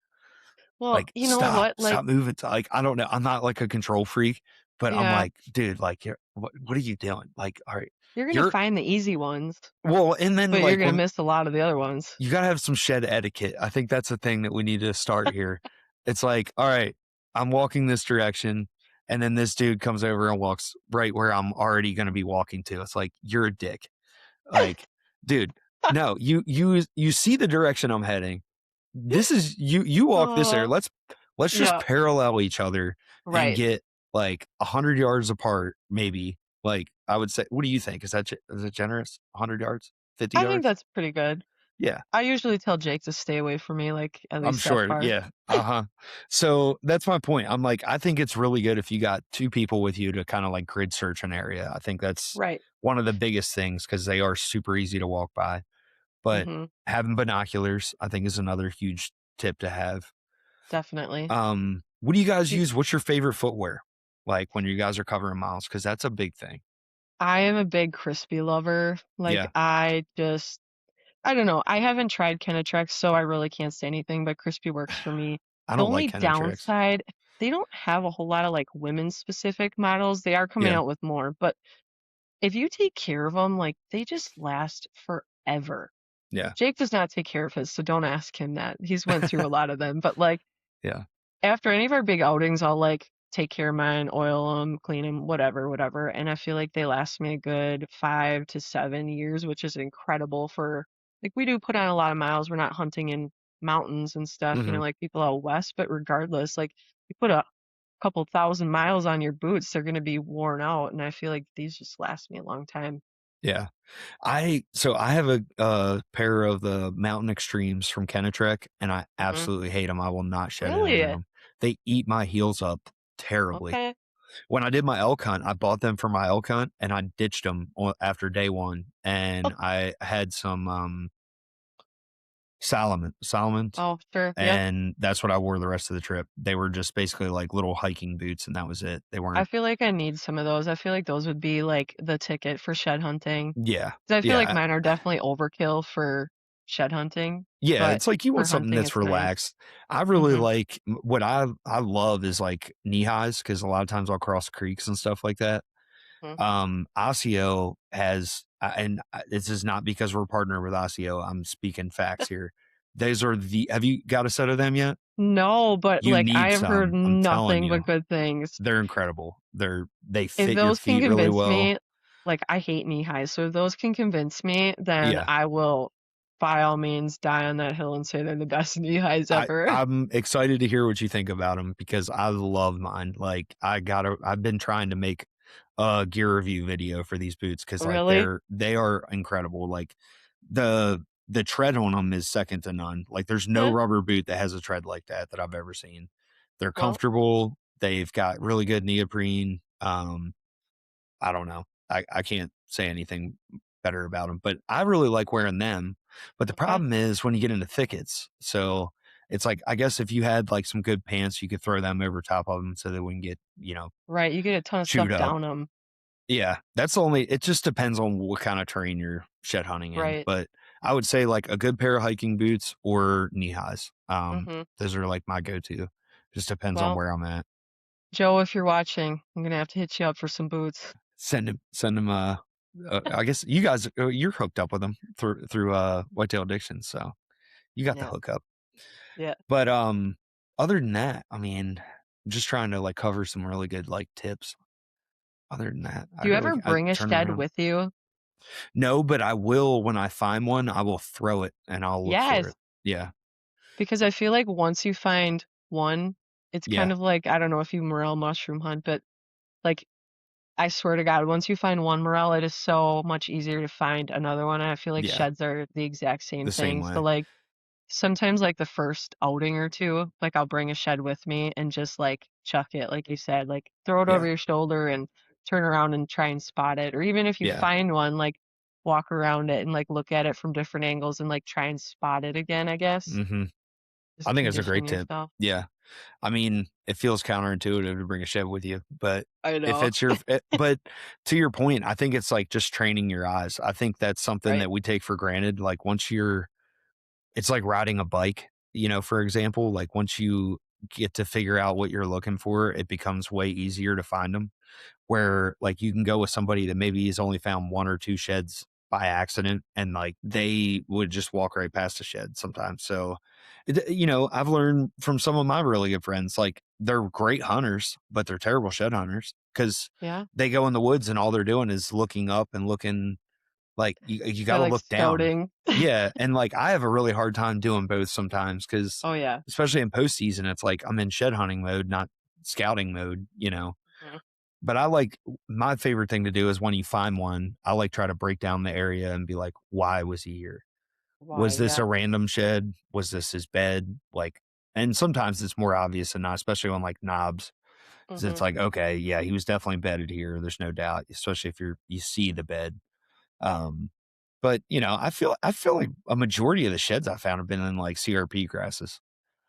Well, like you know what? Like, stop moving. Like I don't know, I'm not like a control freak, but I'm yeah, like, dude, like what are you doing? Like, all right, you're gonna you're find the easy ones, well, and then but you're like gonna when miss a lot of the other ones. you gotta have some shed etiquette. I think that's a thing that we need to start here. It's like, all right, I'm walking this direction, and then this dude comes over and walks right where I'm already gonna be walking to. It's like, you're a dick. Like, dude, no, you see the direction I'm heading. This is you walk this area. Oh, Let's just yeah, parallel each other and right. get like 100 yards apart, maybe. Like, I would say, what do you think? Is it generous? 100 yards? 50 I think yards? that's pretty good. Yeah. I usually tell Jake to stay away from me, like at I'm least that sure. far. Yeah. Uh-huh. So that's my point. I'm like, I think it's really good if you got two people with you to kind of like grid search an area. I think that's Right. one of the biggest things because they are super easy to walk by. But Hmm. having binoculars, I think, is another huge tip to have. Definitely. What do you guys Do- use? What's your favorite footwear? Like when you guys are covering miles? Because that's a big thing. I am a big crispy lover. Like Yeah. I don't know. I haven't tried Kenetrex, so I really can't say anything, but crispy works for me. I The don't like only Kenny tricks. downside, they don't have a whole lot of like women specific models. They are coming Yeah. out with more, but if you take care of them, like they just last forever. Yeah. Jake does not take care of his, so don't ask him that. He's went through a lot of them, but like Yeah. after any of our big outings, I'll like take care of mine, oil them, clean them, whatever, whatever. And I feel like they last me a good 5 to 7 years, which is incredible for like we do put on a lot of miles. We're not hunting in mountains and stuff, Hmm. like people out west, but regardless, like you put a couple thousand miles on your boots, they're gonna be worn out. And I feel like these just last me a long time. Yeah. I have a pair of the Mountain Extremes from Kenetrek, and I Hmm. absolutely hate them. I will not shed in over Really? them. They eat my heels up terribly. Okay. When I did my elk hunt, I bought them for my elk hunt, and I ditched them after day one, Oh, and I had some Salomons, oh, sure. Yep. and that's what I wore the rest of the trip. They were just basically like little hiking boots, and that was it. They I weren't. feel like I need some of those. I feel like those would be like the ticket for shed hunting. Yeah, 'Cause I feel like yeah, mine are definitely overkill for shed hunting, Yeah, but it's like you want for something hunting, that's it's nice. relaxed. I really Mhm. like what I love is like knee highs because a lot of times I'll cross creeks and stuff like that. Mhm. Osseo has, and this is not because we're partnered with Osseo. I'm speaking facts here. Those are the. Have you got a set of them yet? No, but, You like, I need have heard some. I'm telling nothing you, but good things. they're incredible. They If fit your those can feet really convince well. me, like, I hate knee highs, so if those can convince me, then Yeah, I will, by all means, die on that hill and say they're the best knee highs ever. I'm excited to hear what you think about them because I love mine. Like I've been trying to make a gear review video for these boots because like Really? they are incredible. Like the tread on them is second to none. Like there's no Eh, rubber boot that has a tread like that I've ever seen. They're well, comfortable. They've got really good neoprene. I don't know. I can't say anything better about them, but I really like wearing them. But the okay. problem is when you get into thickets. So it's like, I guess if you had like some good pants, you could throw them over top of them so that we can get, Right, you get a ton of chewed stuff up. down them. Yeah. That's the only, it just depends on what kind of terrain you're shed hunting in. Right. But I would say like a good pair of hiking boots or knee highs. Mhm. Those are like my go to. Just depends on Well, where I'm at. Joe, if you're watching, I'm gonna have to hit you up for some boots. Send him. I guess you guys you're hooked up with them through Whitetail Addiction, so you got the Yeah. hookup. Yeah. But other than that, I mean, I'm just trying to like cover some really good like tips. Other than that, Do you ever I bring a turn shed around. with you? No, but I will when I find one. I will throw it and I'll look for Yes, it. Yeah, because I feel like once you find one, it's kind yeah, of like I don't know if you morel mushroom hunt, but, like, I swear to God, once you find one morel, it is so much easier to find another one, and I feel like yeah. sheds are the exact same The same thing. So, way. like, sometimes, like, the first outing or 2, like, I'll bring a shed with me and just, like, chuck it, like you said, like, throw it over Yeah, your shoulder and turn around and try and spot it, or even if you yeah. find one, like, walk around it and, like, look at it from different angles and, like, try and spot it again, I guess. hmm Just I think it's a condition great tip. yourself. Yeah. I mean, it feels counterintuitive to bring a shed with you, but I if know. it's but to your point, I think it's like just training your eyes. I think that's something Right. that we take for granted. Like it's like riding a bike, for example, like once you get to figure out what you're looking for, it becomes way easier to find them where like you can go with somebody that maybe has only found one or two sheds by accident and like they would just walk right past the shed sometimes. So, I've learned from some of my really good friends, like they're great hunters, but they're terrible shed hunters because Yeah. they go in the woods and all they're doing is looking up and looking like you got They're, to like, look down. scouting. Yeah. And like I have a really hard time doing both sometimes because Oh, yeah. especially in postseason, it's like I'm in shed hunting mode, not scouting mode. Mhm. But I like my favorite thing to do is when you find one, I like try to break down the area and be like, why was he here? Why, Was this yeah. a random shed? Was this his bed? Like, and sometimes it's more obvious than not, especially on like knobs. Cause it's Mhm. like, okay, yeah, he was definitely bedded here. There's no doubt, especially if you see the bed. Um, but I feel like a majority of the sheds I found have been in like CRP grasses.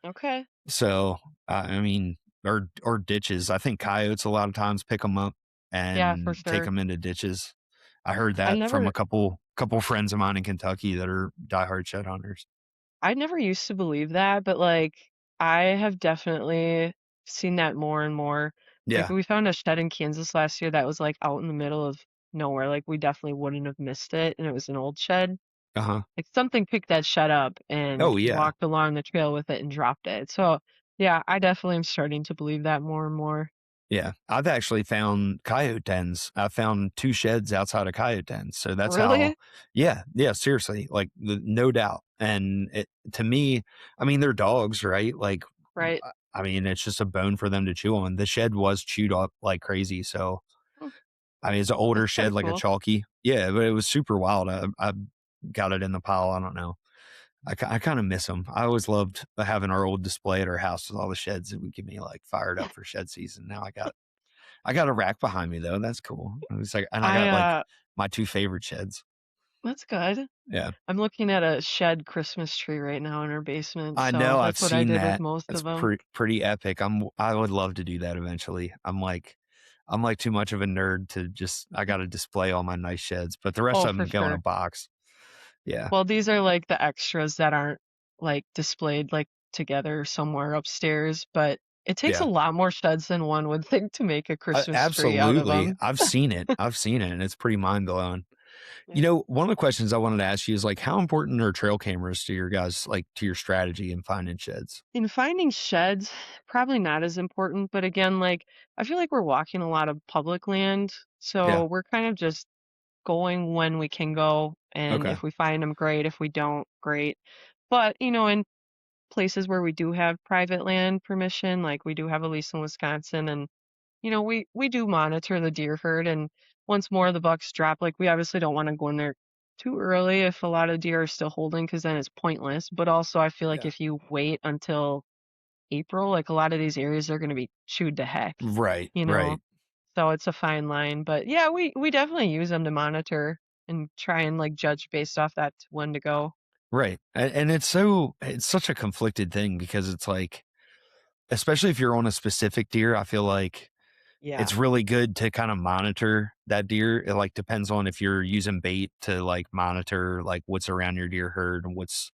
Okay. So, I mean, or ditches. I think coyotes a lot of times pick them up Yeah, for and take sure. them into ditches. I heard I that from a never couple friends of mine in Kentucky that are diehard shed hunters. I never used to believe that, but, like, I have definitely seen that more and more. Like, Yeah. we found a shed in Kansas last year that was, like, out in the middle of nowhere, like, we definitely wouldn't have missed it, and it was an old shed. Uh-huh. Like, something picked that shed up and Oh yeah. walked along the trail with it and dropped it. So, yeah, I definitely am starting to believe that more and more. Yeah. I've actually found coyote dens. I found two sheds outside of coyote dens. So that's how, Really? yeah, yeah, seriously, like no doubt. And to me, I mean, they're dogs, right? Like, Right. I mean, it's just a bone for them to chew on. The shed was chewed up like crazy. So, Hmm, I mean, it's an that's older kinda shed, like a cool. chalky. Yeah, but it was super wild. I got it in the pile. I don't know. I kind of miss them. I always loved having our old display at our house with all the sheds. It would get me like fired up for shed season. Now I got a rack behind me though. That's cool. It was like, and I I, got like my two favorite sheds. that's good. Yeah, I'm looking at a shed Christmas tree right now in our basement, I so know. I've that's what I seen did with that. most That's of them. pretty epic. I would love to do that eventually. I'm like too much of a nerd to just. I got to display all my nice sheds, but the rest Oh, of for them go in a sure. box. Yeah. Well, these are like the extras that aren't like displayed like together somewhere upstairs, but it takes a Yeah. lot more sheds than one would think to make a Christmas tree out of Absolutely. them. I've seen it. I've seen it, and it's pretty mind blowing. You know, one of the questions I wanted to ask you is like, how important are trail cameras to your guys, like to your strategy in finding sheds? In finding sheds, probably not as important, but again, like I feel like we're walking a lot of public land, Yeah. so we're kind of just going when we can go, and Okay. if we find them, great. If we don't, great. But in places where we do have private land permission, like we do have a lease in Wisconsin, and we do monitor the deer herd, and once more of the bucks drop, like we obviously don't want to go in there too early if a lot of deer are still holding, because then it's pointless. But also, I feel like Yeah. if you wait until April, like a lot of these areas are going to be chewed to heck, Right. you know. Right. So it's a fine line, but yeah, we definitely use them to monitor and try and like judge based off that when to go. Right. And it's such a conflicted thing because it's like, especially if you're on a specific deer, I feel like Yeah. it's really good to kind of monitor that deer. It like depends on if you're using bait to like monitor like what's around your deer herd and what's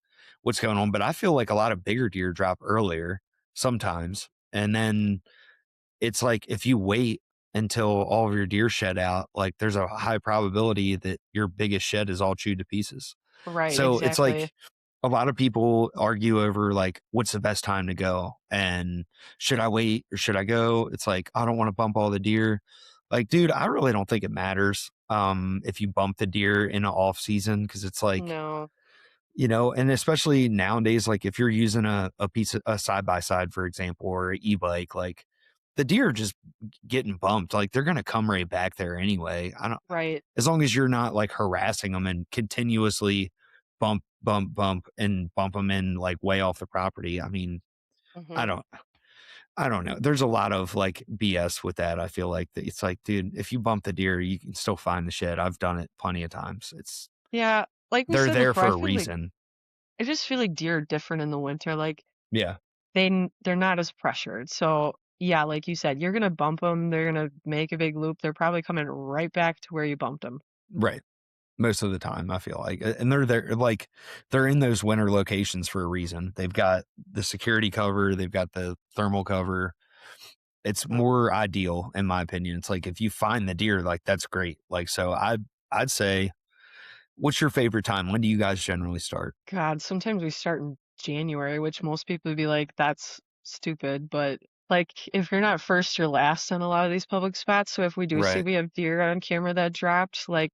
going on. But I feel like a lot of bigger deer drop earlier sometimes. And then it's like if you wait until all of your deer shed out, like there's a high probability that your biggest shed is all chewed to pieces. Right, So it's exactly. like a lot of people argue over like what's the best time to go and should I wait or should I go? It's like I don't want to bump all the deer. Like, dude, I really don't think it matters if you bump the deer in an off season because it's like, No. and especially nowadays, like if you're using a piece of a side by side, for example, or an e-bike, like the deer are just getting bumped. Like they're gonna come right back there anyway. I don't Right. as long as you're not like harassing them and continuously bump, bump, bump, and bump them in like way off the property. I mean, I Hmm. don't, I don't know. There's a lot of like BS with that. I feel like that it's like, dude, if you bump the deer, you can still find the shed. I've done it plenty of times. Yeah, like we They're said there before, for a reason. I just feel like deer are different in the winter. Like Yeah. they're not as pressured. So yeah, like you said, you're gonna bump them. They're gonna make a big loop. They're probably coming right back to where you bumped them. Right. Most of the time, I feel like, and they're there, like they're in those winter locations for a reason. They've got the security cover, they've got the thermal cover. It's more ideal, in my opinion. It's like if you find the deer, like that's great. Like, so I'd say, what's your favorite time? When do you guys generally start? God, sometimes we start in January, which most people would be like, that's stupid. But like, if you're not first, you're last in a lot of these public spots. So if we do see Right. we have deer on camera that dropped, like,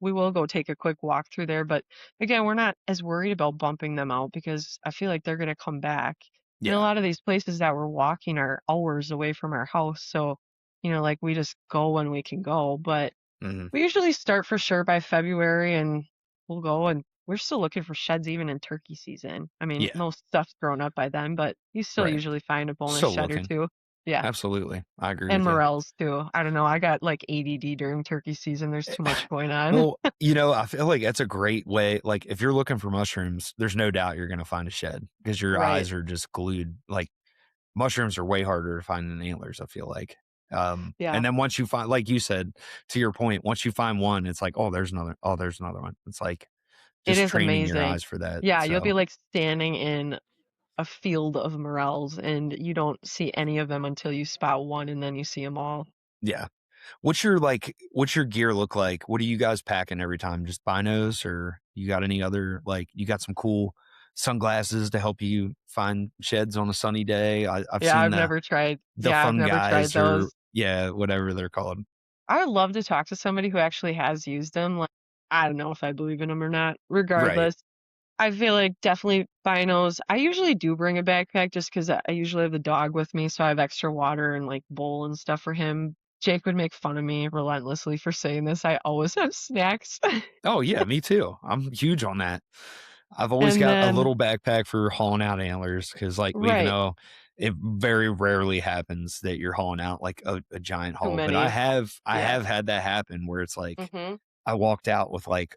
we will go take a quick walk through there. But again, we're not as worried about bumping them out because I feel like they're going to come back. And a Yeah. lot of these places that we're walking are hours away from our house. So, like we just go when we can go. But Hmm. we usually start for sure by February, and we'll go, and we're still looking for sheds even in turkey season. I mean, Yeah. most stuff's grown up by then, but you still Right. usually find a bonus Still shed or looking. two. Yeah. Absolutely. I agree And with you. morels too. I don't know. I got like ADD during turkey season. There's too much going on. Well, I feel like that's a great way. Like, if you're looking for mushrooms, there's no doubt you're going to find a shed because your Right. eyes are just glued. Like, mushrooms are way harder to find than antlers, I feel like. Yeah. And then once you find, like you said, to your point, once you find one, it's like, oh, there's another. Oh, there's another one. It's like It just is training your amazing. eyes for that. Yeah. You'll be So, like standing in a field of morels and you don't see any of them until you spot one and then you see them all. yeah. What's your gear look like? What are you guys packing every time? Just binos or you got any other, like, you got some cool sunglasses to help you find sheds on a sunny day? I've Yeah. seen I've never tried. the Yeah. I've fun never tried guys or, those. yeah, whatever they're called. I would love to talk to somebody who actually has used them. Like, I don't know if I believe in them or not. Right. Regardless, I feel like definitely binos. I usually do bring a backpack just because I usually have the dog with me, so I have extra water and like bowl and stuff for him. Jake would make fun of me relentlessly for saying this. I always have snacks. Oh yeah, me too. I'm huge on that. I've always And got a then, little backpack for hauling out antlers because, like, even right, though it very rarely happens that you're hauling out like a giant too haul, but I many. have I Yeah. have had that happen where it's like Hmm. I walked out with like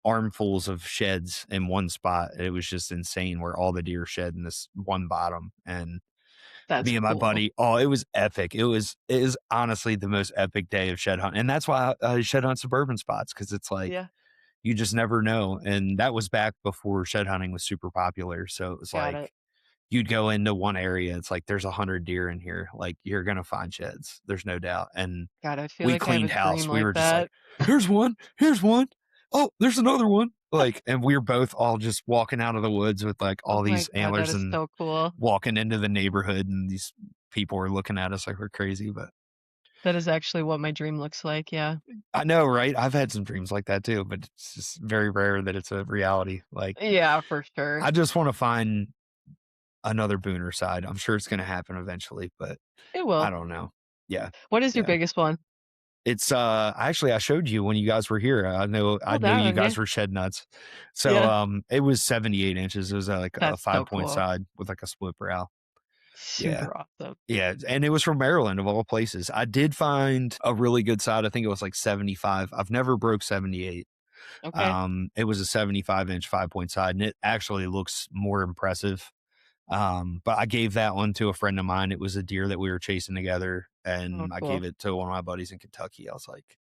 armfuls of sheds in one spot. It was just insane where all the deer shed in this one bottom. And That's me and my cool. buddy, oh, it was epic. It is honestly the most epic day of shed hunt. And that's why I shed hunt suburban spots because it's like Yeah. you just never know. And that was back before shed hunting was super popular. So it was Got like it. you'd go into one area, it's like there's 100 deer in here. Like you're gonna find sheds. There's no doubt. And God, I feel we like I have a cleaned house. dream We like were just like, that. here's one, here's one. Oh, there's another one. Like, and we were both all just walking out of the woods with like Oh all my these God, that antlers is and so cool. walking into the neighborhood, and these people were looking at us like we're crazy. But That is actually what my dream looks like. Yeah. I know, right? I've had some dreams like that too, but it's just very rare that it's a reality. Like, Yeah, for sure. I just want to find another booner side. I'm sure it's going to happen eventually, but It I will. don't know. Yeah. What is your Yeah. biggest one? It's actually I showed you when you guys were here. I Oh, knew that you one. Yeah. guys were shed nuts. So Yeah. it was 78 inches. It was like a That's so 5 point cool. side with like a split brow. Yeah. Super awesome. Yeah, and it was from Maryland of all places. I did find a really good side. I think it was like 75. I've never broke 78. Okay. It was a 75-inch 5 point side, and it actually looks more impressive. But I gave that one to a friend of mine. It was a deer that we were chasing together, Oh, and I cool. gave it to one of my buddies in Kentucky. I was like,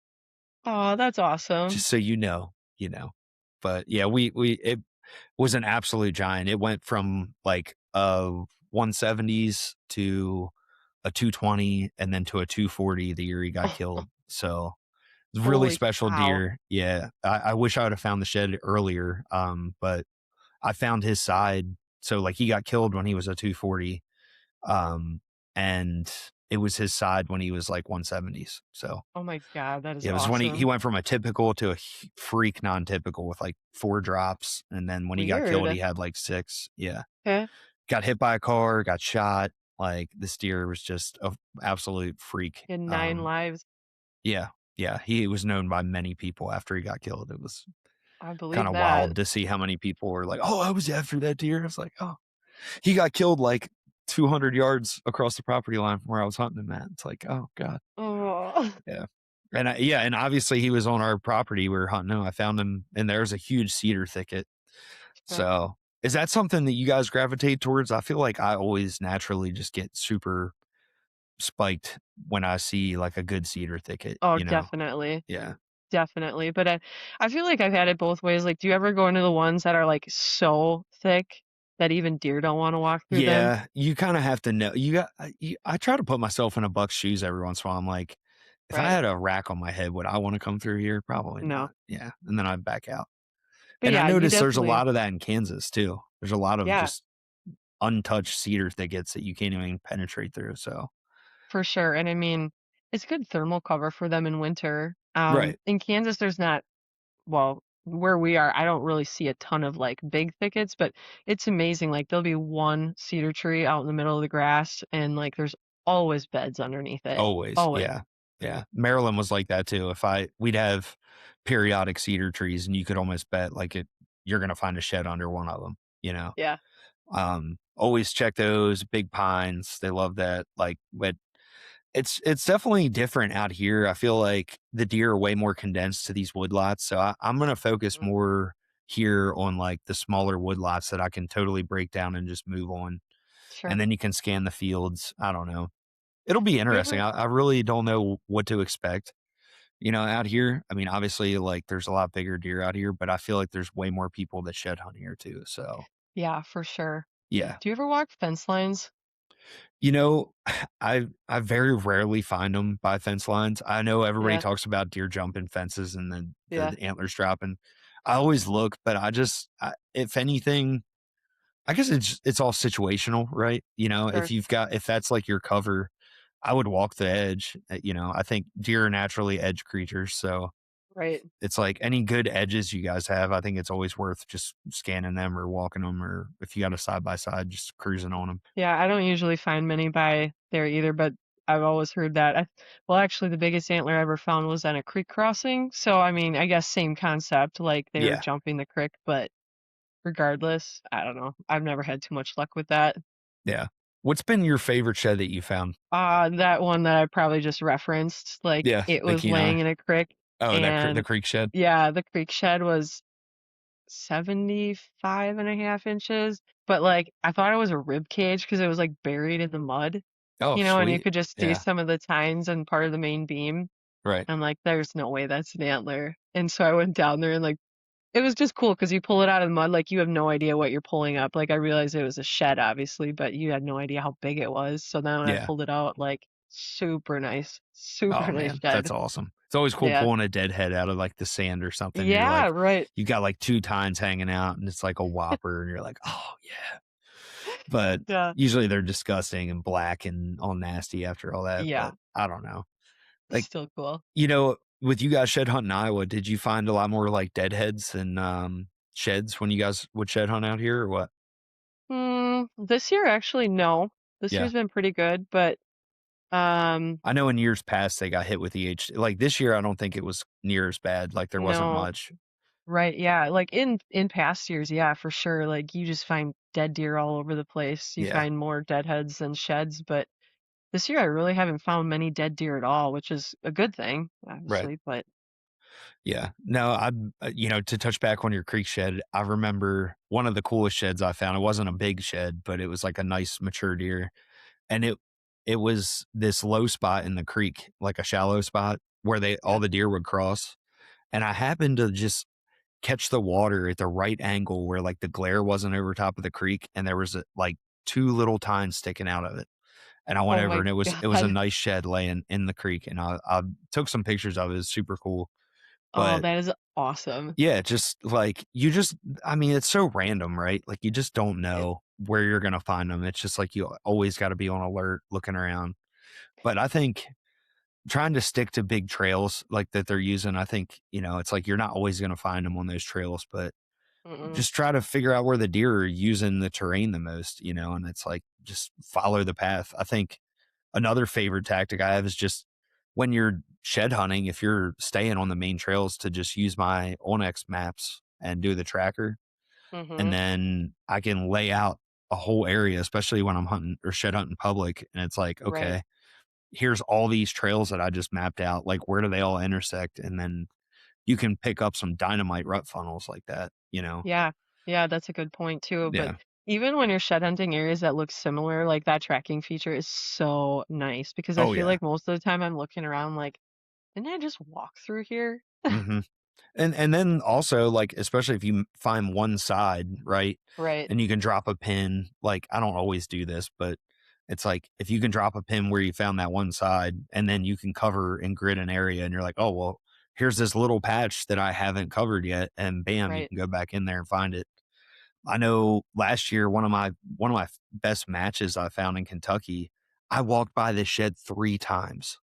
Oh, that's awesome. just so you know, you know. But yeah, we it was an absolute giant. It went from like a 170s to a 220 and then to a 240 the year he got Oh, killed. So it's a really holy special cow. deer. Yeah. I wish I would have found the shed earlier. But I found his side. So like he got killed when he was a 240. Um, and it was his side when he was like 170s. So Oh my God, that is yeah, it was when he awesome. went from a typical to a freak non-typical with like 4 drops. And then when he got killed, he Weird. had like 6. Yeah. Okay. Got hit by a car, got shot. Like this deer was just a absolute freak. In 9 lives. Yeah, yeah, he was known by many people after he got killed. It was I kind believe of that. wild to see how many people were like, "Oh, I was after that deer." I was like, "Oh, he got killed like 200 yards across the property line from where I was hunting him at." It's like, "Oh God." Oh, Yeah. And yeah, and obviously he was on our property. We were hunting him. I found him, and there's a huge cedar thicket. sure. So, is that something that you guys gravitate towards? I feel like I always naturally just get super spiked when I see like a good cedar thicket, Oh, you know? definitely. Yeah. Definitely. But I feel like I've had it both ways. Like, do you ever go into the ones that are like so thick that even deer don't want to walk through them? Yeah, you kind of have to know. I try to put myself in a buck's shoes every once in a while. I'm like, if I Right. had a rack on my head, would I want to come through here? Probably No. not. Yeah. And then I'd back out. But And I yeah, you noticed there's a definitely, lot of that in Kansas too. There's a lot of yeah, just untouched cedar thickets that you can't even penetrate through. So, for sure. And I mean, it's good thermal cover for them in winter. right. In Kansas, there's not, well, where we are, I don't really see a ton of like big thickets, but it's amazing. Like there'll be one cedar tree out in the middle of the grass and like there's always beds underneath it. Always. Always. Yeah. Yeah. Maryland was like that too. We'd have periodic cedar trees, and you could almost bet like you're going to find a shed under one of them, you know? Yeah, Always check those big pines. They love that. Like, but it's definitely different out here. I feel like the deer are way more condensed to these woodlots. So I'm going to focus mhm, more here on like the smaller woodlots that I can totally break down and just move on. And sure. then you can scan the fields. I don't know. It'll be You interesting. ever, I really don't know what to expect, out here. I mean, obviously, like there's a lot bigger deer out here, but I feel like there's way more people that shed hunt here too. So yeah, for sure. yeah. Do you ever walk fence lines? You know, I very rarely find them by fence lines. I know everybody Yeah, talks about deer jumping fences and then yeah, the antlers dropping. I always look, but if anything, I guess it's all situational, right? sure. If that's like your cover, I would walk the edge. I think deer are naturally edge creatures, so Right. it's like any good edges you guys have. I think it's always worth just scanning them or walking them, or if you got a side by side, just cruising on them. Yeah, I don't usually find many by there either, but I've always heard that. Well, actually, the biggest antler I ever found was on a creek crossing. So, I mean, I guess same concept, like they were Yeah, jumping the creek, but regardless, I don't know. I've never had too much luck with that. yeah. What's been your favorite shed that you found? That one that I probably just referenced, like Yeah, it the was Kenai. laying in a creek, Oh, the and creek shed. yeah, the creek shed was 75.5 inches, but like I thought it was a rib cage because it was like buried in the mud, Oh, and you sweet. could just see Yeah, some of the tines and part of the main beam. right. I'm like, there's no way that's an antler. And so I went down there and like it was just cool because you pull it out of the mud, like, you have no idea what you're pulling up. Like, I realized it was a shed, obviously, but you had no idea how big it was. So then when I Yeah. pulled it out, like, super Oh nice man, that's shed. awesome. It's always cool Yeah. pulling a dead head out of like the sand or something. You're Yeah, like, right. you got like two tines hanging out and it's like a whopper and you're like, oh yeah. But Yeah. usually they're disgusting and black and all nasty after all that. But Yeah. I don't know. Like, Still cool. with you guys shed hunting in Iowa, did you find a lot more like deadheads and sheds when you guys would shed hunt out here or what? This year, actually, no. This Yeah. year's been pretty good, but, um, I know in years past they got hit with EH. Like this year, I don't think it was near as bad. Like there wasn't no. much. Right, yeah, like, in past years, yeah, for sure, like, you just find dead deer all over the place. You Yeah. find more deadheads than sheds, but this year I really haven't found many dead deer at all, which is a good thing, Right. obviously, but Yeah. No, to touch back on your creek shed, I remember one of the coolest sheds I found. It wasn't a big shed, but it was like a nice mature deer. And it was this low spot in the creek, like a shallow spot where all yeah. the deer would cross. And I happened to just catch the water at the right angle where like the glare wasn't over top of the creek and there was like two little tines sticking out of it. And I went Oh over my and it was a god. nice shed laying in the creek and I took some pictures of it. It was super cool. Oh, But that is awesome. yeah, just like I mean, it's so random, right? Like you just don't It know where you're going to find them. It's just like you always got to be on alert looking around. But I think trying to stick to big trails like that they're using, I think, it's like you're not always going to find them on those trails, but mm-mm, just try to figure out where the deer are using the terrain the most, and it's like just follow the path. I think another favorite tactic I have is just when you're shed hunting, if you're staying on the main trails, to just use my Onyx maps and do the tracker. And mhm, then I can lay out a whole area, especially when I'm hunting or shed hunting public. And it's like, right. okay, here's all these trails that I just mapped out. Like, where do they all intersect? And then you can pick up some dynamite rut funnels like that. Yeah. Yeah, that's a good point too, but Yeah. even when you're shed hunting areas that look similar, like, that tracking feature is so nice because I Oh, feel yeah. like most of the time I'm looking around like, "Didn't I just walk through here?" Hmm. And then also, like, especially if you find one side, right? Right, And you can drop a pin. Like, I don't always do this, but it's like if you can drop a pin where you found that one side and then you can cover and grid an area and you're like, oh, well, here's this little patch that I haven't covered yet. And bam, you right. can go back in there and find it. I know last year, one of my best matches I found in Kentucky, I walked by this shed 3 times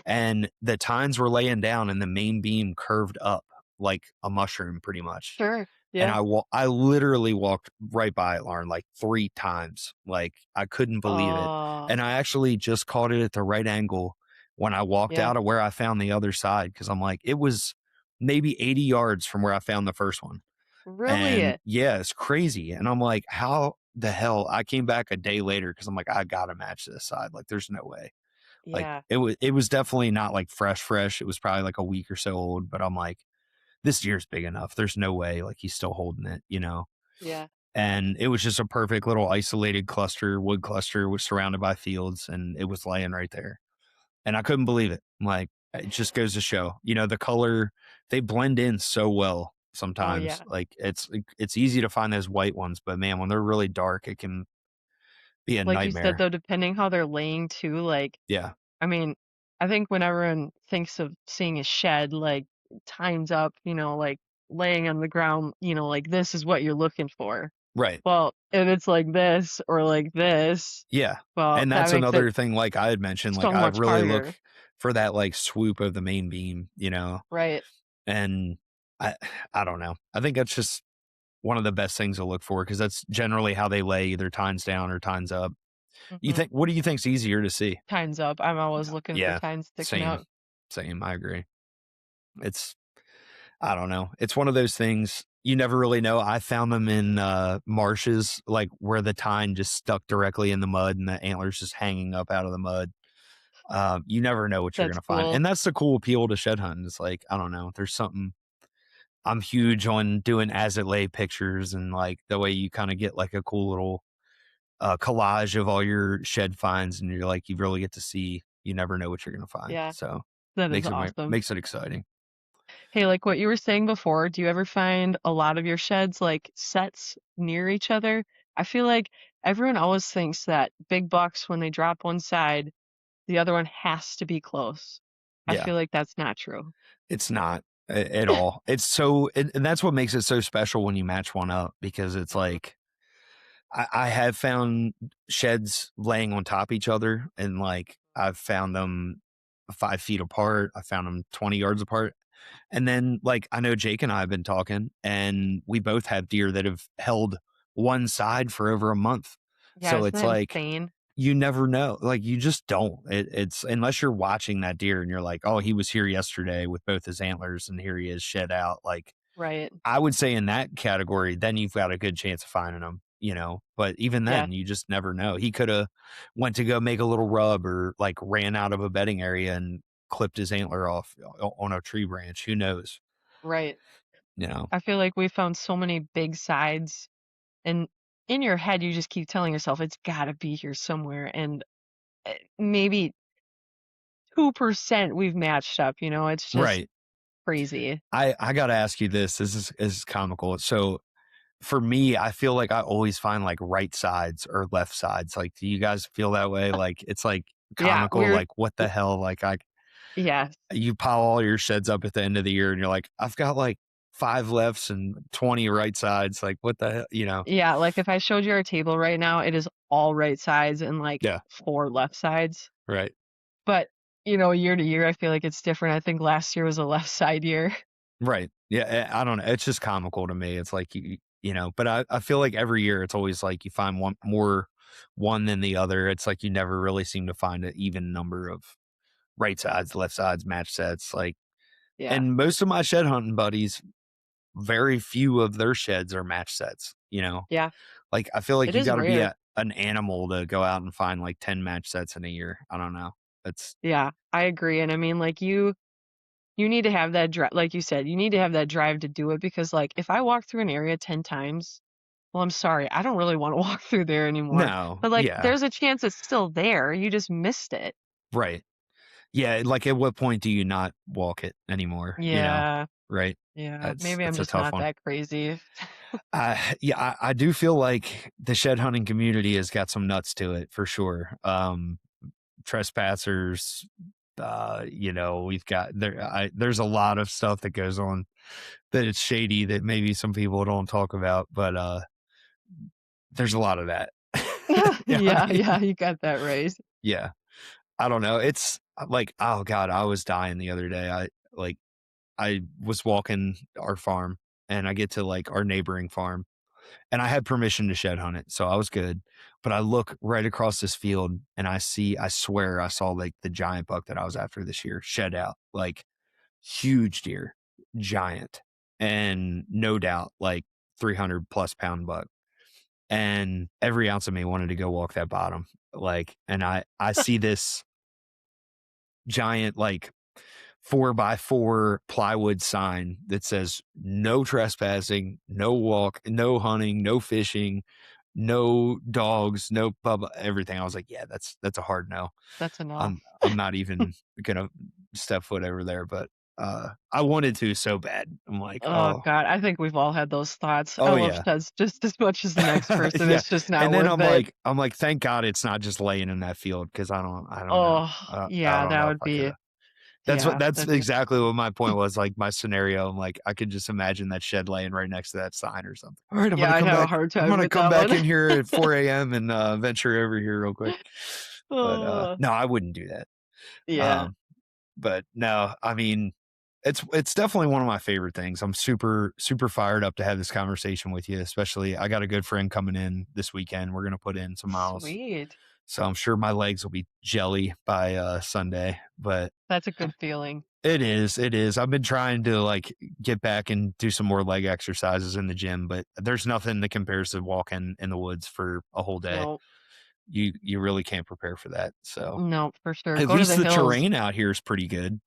and the tines were laying down and the main beam curved up like a mushroom pretty much. Sure. And Yeah. I literally walked right by it, Lauren, like 3 times. Like I couldn't believe it. Oh, And I actually just caught it at the right angle when I walked yeah. out of where I found the other side. Cause I'm like, it was maybe 80 yards from where I found the first one. And Really? yeah, it's crazy. And I'm like, how the hell? I came back a day later because I'm like, I gotta match this side. Like, there's no way. Like Yeah. it was definitely not like fresh. It was probably like a week or so old, but I'm like, this deer's big enough. There's no way like he's still holding it. Yeah. And it was just a perfect little isolated wood cluster was surrounded by fields and it was laying right there. And I couldn't believe it. Like it just goes to show, the color, they blend in so well Oh, sometimes. yeah. Like it's easy to find those white ones, but man, when they're really dark, it can be a Like you said, nightmare. though, depending how they're laying too, like, Yeah. I mean, I think when everyone thinks of seeing a shed, like, times up, like, laying on the ground, like, this is what you're looking for. Right. Well, if it's like this or like this, Yeah. well, And that that's makes it another thing, like I had mentioned, like so I much really look harder. for that like swoop of the main beam. Right. And I I don't know. I think that's just one of the best things to look for because that's generally how they lay either tines down or tines up. Mhm. What do you think's easier to see? Time's up. I'm always looking for Yeah. tines sticking Same. out. Same. I agree. It's I don't know. It's one of those things you never really know. I found them in marshes, like where the tine just stuck directly in the mud and the antlers just hanging up out of the mud. You never know what you're That's gonna find, cool. and that's the cool appeal to shed hunting. It's like I don't know. There's something. I'm huge on doing as it lay pictures and like the way you kind of get like a cool little collage of all your shed finds, and you're like you really get to see. You never know what you're gonna find, Yeah, so that is makes it awesome. makes it exciting. Hey, like what you were saying before, do you ever find a lot of your sheds like sets near each other? I feel like everyone always thinks that big bucks, when they drop one side, the other one has to be close. I Yeah, feel like that's not true. it's not at all. It's so, and that's what makes it so special when you match one up because it's Mhm. like I have found sheds laying on top of each other, and like I've found them 5 feet apart. I found them 20 yards apart. And then, like, I know Jake and I have been talking, and we both have deer that have held one side for over a month. Yeah, So isn't it's that like, insane? you never know. Like, you just don't. It's unless you're watching that deer and you're like, oh, he was here yesterday with both his antlers, and here he is shed out. Like, Right. I would say in that category, then you've got a good chance of finding him, you know. But even Yeah, then, you just never know. He could have went to go make a little rub or like ran out of a bedding area and clipped his antler off on a tree branch. Who knows? right. You know. I feel like we found so many big sides, and in your head you just keep telling yourself it's got to be here somewhere, and maybe 2% we've matched up, it's just Right. crazy. I gotta ask you this. This is comical. So for me, I feel like I always find like right sides or left sides. Like, do you guys feel that way? Like it's like Yeah, comical, like what the hell? Like I yeah. you pile all your sheds up at the end of the year and you're like, I've got like 5 lefts and 20 right sides. Like what the hell? You know? Yeah, like if I showed you our table right now, it is all right sides and like Yeah. 4 left sides. Right. But, year to year, I feel like it's different. I think last year was a left side year. Right. Yeah. I don't know. It's just comical to me. It's like, you know, but I feel like every year it's always like you find one than the other. It's like you never really seem to find an even number of right sides, left sides, match sets. Like, Yeah. and most of my shed hunting buddies, very few of their sheds are match sets, you know? Yeah. Like, I feel like It you is got to be rare. an animal to go out and find like 10 match sets in a year. I don't know. It's Yeah, I agree. And I mean, like you need to have that drive, like you said, you need to have that drive to do it because like if I walk through an area 10 times, well, I'm sorry, I don't really want to walk through there anymore. no. But like Yeah. there's a chance it's still there. You just missed it. Right. Yeah. Like, at what point do you not walk it anymore? You know? Yeah. Right. Yeah. That's, Maybe I'm that's a just tough not one. that crazy. Yeah, I do feel like the shed hunting community has got some nuts to it for sure. Trespassers, you know, we've got there's a lot of stuff that goes on that it's shady that maybe some people don't talk about, but there's a lot of that. Yeah, I Yeah, mean, yeah, you got that right. yeah. I don't know. It's like, oh God, I was dying the other day. I was walking our farm and I get to like our neighboring farm and I had permission to shed hunt it, so I was good. But I look right across this field and I swear I saw like the giant buck that I was after this year shed out, like huge deer, giant, and no doubt like 300 plus pound buck. And every ounce of me wanted to go walk that bottom. Like, and I see this giant, like 4x4 plywood sign that says no trespassing, no walk, no hunting, no fishing, no dogs, no pub, everything. I was like, yeah, that's a hard no. That's enough. I'm not even gonna step foot over there, but I wanted to so bad. I'm like, Oh oh, God, I think we've all had those thoughts. I oh love yeah. sheds just as much as the next person. Yeah. It's just not And then worth it. I'm like, thank God it's not just laying in that field because I don't know. Oh, I yeah, don't that know if would I could be, have. yeah, That's that'd be, exactly what my point was, like, my scenario. I'm like, I could just imagine that shed laying right next to that sign or something. "Alright, yeah, I'd have a hard I'm time gonna with come that back one. in here at 4 a.m. and, venture over here real quick." But, Oh, no, I wouldn't do that. yeah, Um, but no, I mean, it's definitely one of my favorite things. I'm super, super fired up to have this conversation with you, especially I got a good friend coming in this weekend. We're gonna put in some miles, sweet. so I'm sure my legs will be jelly by, Sunday, but That's a good feeling. it is. I've been trying to, like, get back and do some more leg exercises in the gym, but there's nothing that compares to walking in the woods for a whole day. No, You really can't prepare for that, so no, for sure. at Go to least the the hills. terrain out here is pretty good.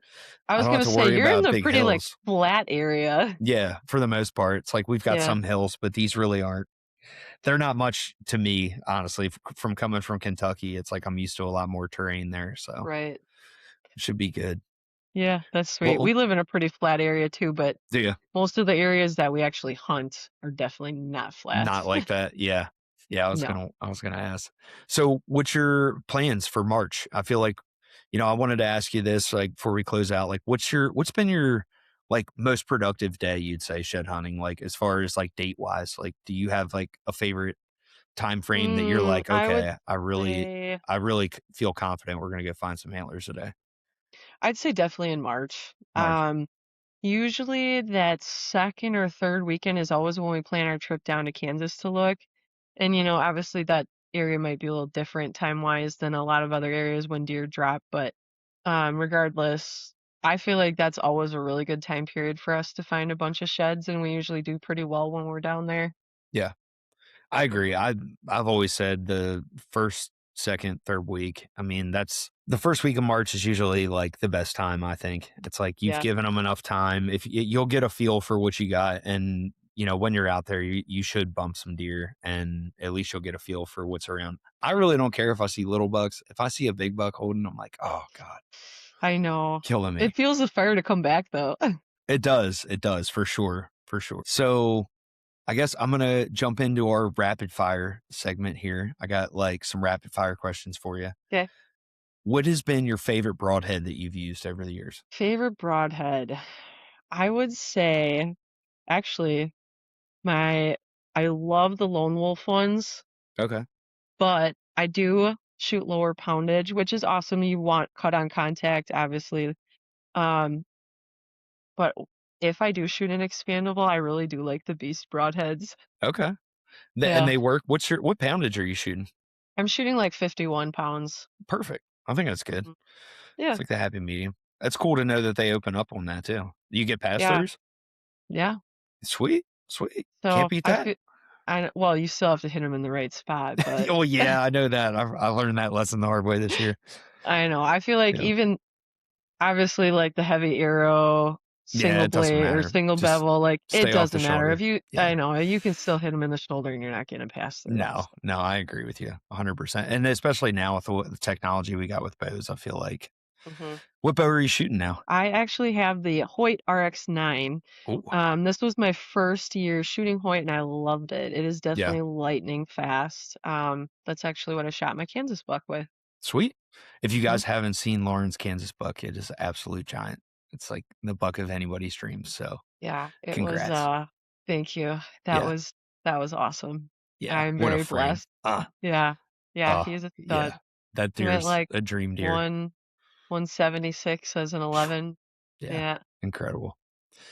I I was don't have gonna to say worry you're in about the big pretty like hills. flat area. Yeah, for the most part. It's like we've got Yeah, some hills, but these really aren't. They're not much to me, honestly, from coming from Kentucky. It's like I'm used to a lot more terrain there, so right. it should be good. Yeah, that's sweet. Well, We live in a pretty flat area too, but do you? most of the areas that we actually hunt are definitely not flat. Not like that. Yeah. Yeah, No. I was gonna ask. So what's your plans for March? I feel like, I wanted to ask you this like before we close out. Like what's been your like most productive day you'd say shed hunting, like as far as like date wise? Like do you have like a favorite time frame that you're like, I would okay, say I really feel confident we're gonna go find some antlers today? I'd say definitely in March. March. Usually that second or third weekend is always when we plan our trip down to Kansas to look. And obviously that area might be a little different time-wise than a lot of other areas when deer drop, but regardless, I feel like that's always a really good time period for us to find a bunch of sheds, and we usually do pretty well when we're down there. Yeah. I agree. I've always said the first, second, third week. I mean, that's the first week of March is usually like the best time. I think it's like you've Yeah. given them enough time. If you'll get a feel for what you got, and when you're out there, you should bump some deer, and at least you'll get a feel for what's around. I really don't care if I see little bucks. If I see a big buck holding, I'm like, oh god, I know. killing It me. feels the fire to come back though. It does. It does for sure. For sure. So I guess I'm gonna jump into our rapid fire segment here. I got like some rapid fire questions for you. Okay. What has been your favorite broadhead that you've used over the years? Favorite broadhead. I would say actually my I love the lone wolf ones, Okay. but I do shoot lower poundage, which is awesome. You want cut on contact, obviously. Um, but if I do shoot an expandable, I really do like the beast broadheads. Okay. And Yeah. they work. What poundage are you shooting? I'm shooting like 51 pounds. Perfect. I think that's good. Mm. It's Yeah. like the happy medium. That's cool to know that they open up on that too. You get pass Yeah. throughs? Yeah. Sweet. Sweet. Can't So beat I that. feel well, you still have to hit them in the right spot, but Oh yeah, I know that. I learned that lesson the hard way this year. I know. I feel like Yeah. even obviously, like the heavy arrow, Yeah, single it doesn't blade or matter. single Just bevel, like it stay off the doesn't matter. If shoulder. you, Yeah. I know, you can still hit them in the shoulder and you're not getting past the No, rest. no, I agree with you 100%. And especially now with the technology we got with bows, I feel like. Hmm. What bow are you shooting now? I actually have the Hoyt RX-9. Oh, This was my first year shooting Hoyt and I loved it. It is yeah, definitely lightning fast. That's actually what I shot my Kansas buck with. sweet. If you Hmm. guys haven't seen Lauren's Kansas buck, it is absolute giant. It's like the buck of anybody's dreams. So Yeah, it was, congrats. thank you. That Yeah, was, that was awesome. yeah. I'm What a very frame. blessed. Yeah. Yeah, he's a stud. Yeah. That He went deer's like a dream deer. 176 as an Phew. 11. Yeah, Yeah, incredible.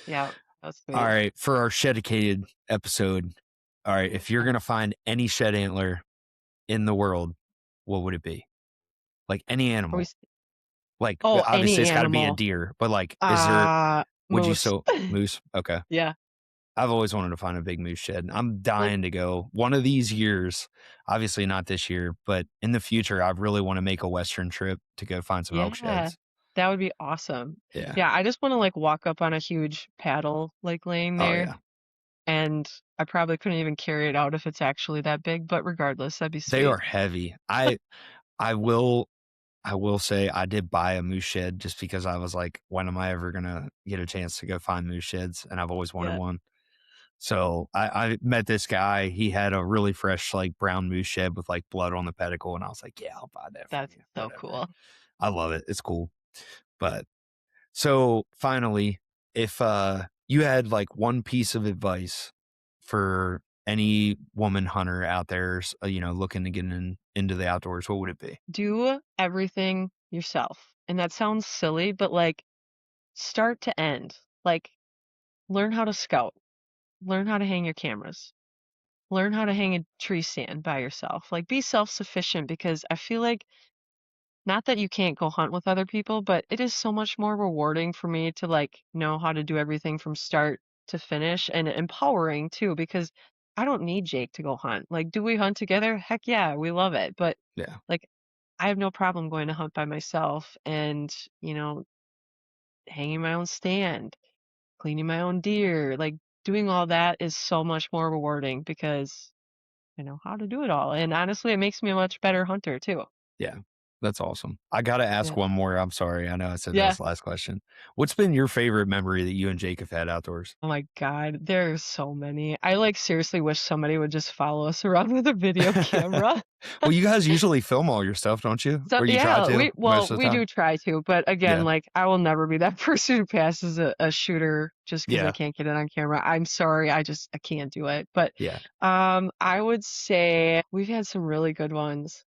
yeah, that's All sweet. right, for our Shedicated episode. All right, if you're Okay. gonna find any shed antler in the world, what would it be? Like any Are we animal. Like, Oh, any obviously, it's gotta be a animal. deer, but, like, is there would you Moose. so moose? Okay. Yeah, I've always wanted to find a big moose shed. I'm well, dying to go. One of these years, obviously not this year, but in the future, I really wanna make a Western trip to go find some elk yeah, sheds. that would be awesome. Yeah. Yeah, I just wanna, like, walk up on a huge paddle, like, laying Oh, there, yeah. and I probably couldn't even carry it out if it's actually that big, but regardless, that'd be They sweet. are heavy. I will I will say I did buy a moose shed just because I was like, when am I ever gonna get a chance to go find moose sheds? And I've always wanted Yeah, one. So I met this guy. He had a really fresh, like brown moose shed with like blood on the pedicle. And I was like, yeah, I'll buy that from that's you. so Whatever. cool. I love it. It's cool. But so finally, if you had like one piece of advice for any woman hunter out there, looking to get into the outdoors, what would it be? Do everything yourself, and that sounds silly, but, like, start to end. Like, learn how to scout, learn how to hang your cameras, learn how to hang a tree stand by yourself. Like, be self-sufficient because I feel like not that you can't go hunt with other people, but it is so much more rewarding for me to like know how to do everything from start to finish and empowering too because I don't need Jake to go hunt. Like, do we hunt together? Heck yeah, we love it. But Yeah. like I have no problem going to hunt by myself and, you know, hanging my own stand, cleaning my own deer, like doing all that is so much more rewarding because I know how to do it all. And honestly, it makes me a much better hunter too. Yeah. That's awesome. I gotta ask Yeah. one more. I'm sorry. I know I said that Yeah. was the last question. What's been your favorite memory that you and Jake have had outdoors? Oh my God, there are so many. I like seriously wish somebody would just follow us around with a video camera. Well, you guys usually film all your stuff, don't you? So Or you try yeah, to most of the we time? do try to, but again, Yeah. like I will never be that person who passes a shooter just because I Yeah. can't get it on camera. I'm sorry, I can't do it. But Yeah. I would say we've had some really good ones.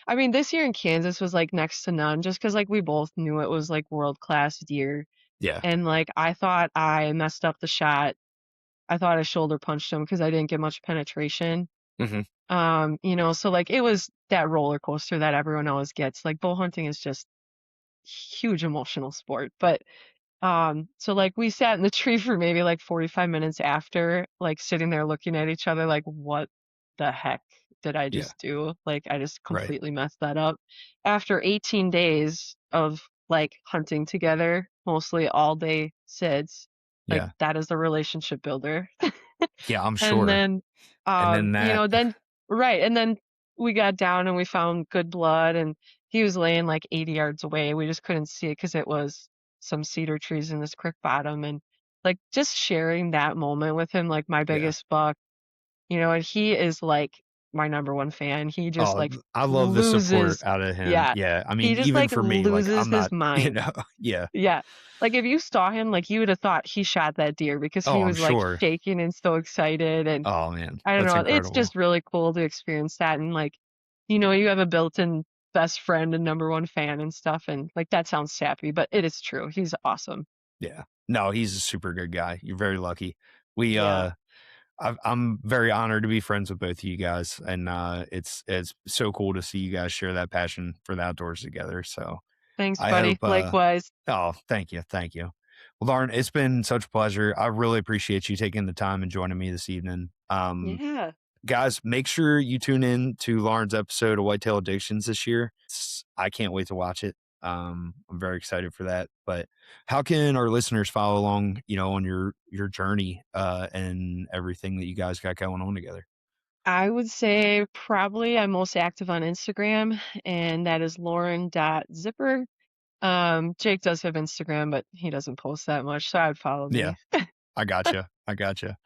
I mean, this year in Kansas was like next to none, just because like we both knew it was like world class deer, Yeah. and like I thought I messed up the shot. I thought I shoulder punched him because I didn't get much penetration. Hmm. So like it was that roller coaster that everyone always gets. Like bow hunting is just huge emotional sport. But so like we sat in the tree for maybe like 45 minutes after, like sitting there looking at each other like what the heck did I Yeah. just do? Like I just Right. completely messed that up. After 18 days of like hunting together, mostly all day sits, like Yeah. that is a relationship builder. Yeah, I'm And sure. then, And then that then right, and then we got down and we found good blood, and he was laying like 80 yards away. We just couldn't see it because it was some cedar trees in this creek bottom, and like just sharing that moment with him, like my yeah. biggest buck, and he is like my number one fan. He just Oh, like I love the support loses, out of him. yeah, Yeah. I he mean, just even like for me, like loses I'm his not, mind. yeah. Yeah. Like if you saw him, like you would have thought he shot that deer because Oh, he I'm was like sure. shaking and so excited. And Oh man, I don't that's know. It's incredible. just really cool to experience that and like, you have a built-in best friend and number one fan and stuff. And like that sounds sappy, but it is true. He's awesome. Yeah. No, he's a super good guy. You're very lucky. We Yeah. I'm very honored to be friends with both of you guys, and it's so cool to see you guys share that passion for the outdoors together. So Thanks, I buddy. hope. Likewise. Oh, thank you. Well, Lauren, it's been such a pleasure. I really appreciate you taking the time and joining me this evening. Yeah. Guys, make sure you tune in to Lauren's episode of Whitetail Addictions this year. I can't wait to watch it. I'm very excited for that. But how can our listeners follow along, on your journey and everything that you guys got going on together? I would say probably I'm most active on Instagram, and that is Lauren.Zipper. Jake does have Instagram, but he doesn't post that much, so I would follow Yeah, me. I gotcha. I gotcha.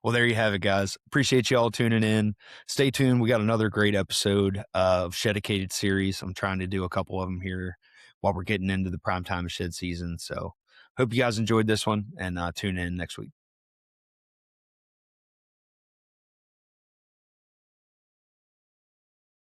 Well, there you have it, guys. Appreciate you all tuning in. Stay tuned. We got another great episode of Shedicated series. I'm trying to do a couple of them here while we're getting into the prime time of shed season. So hope you guys enjoyed this one and tune in next week.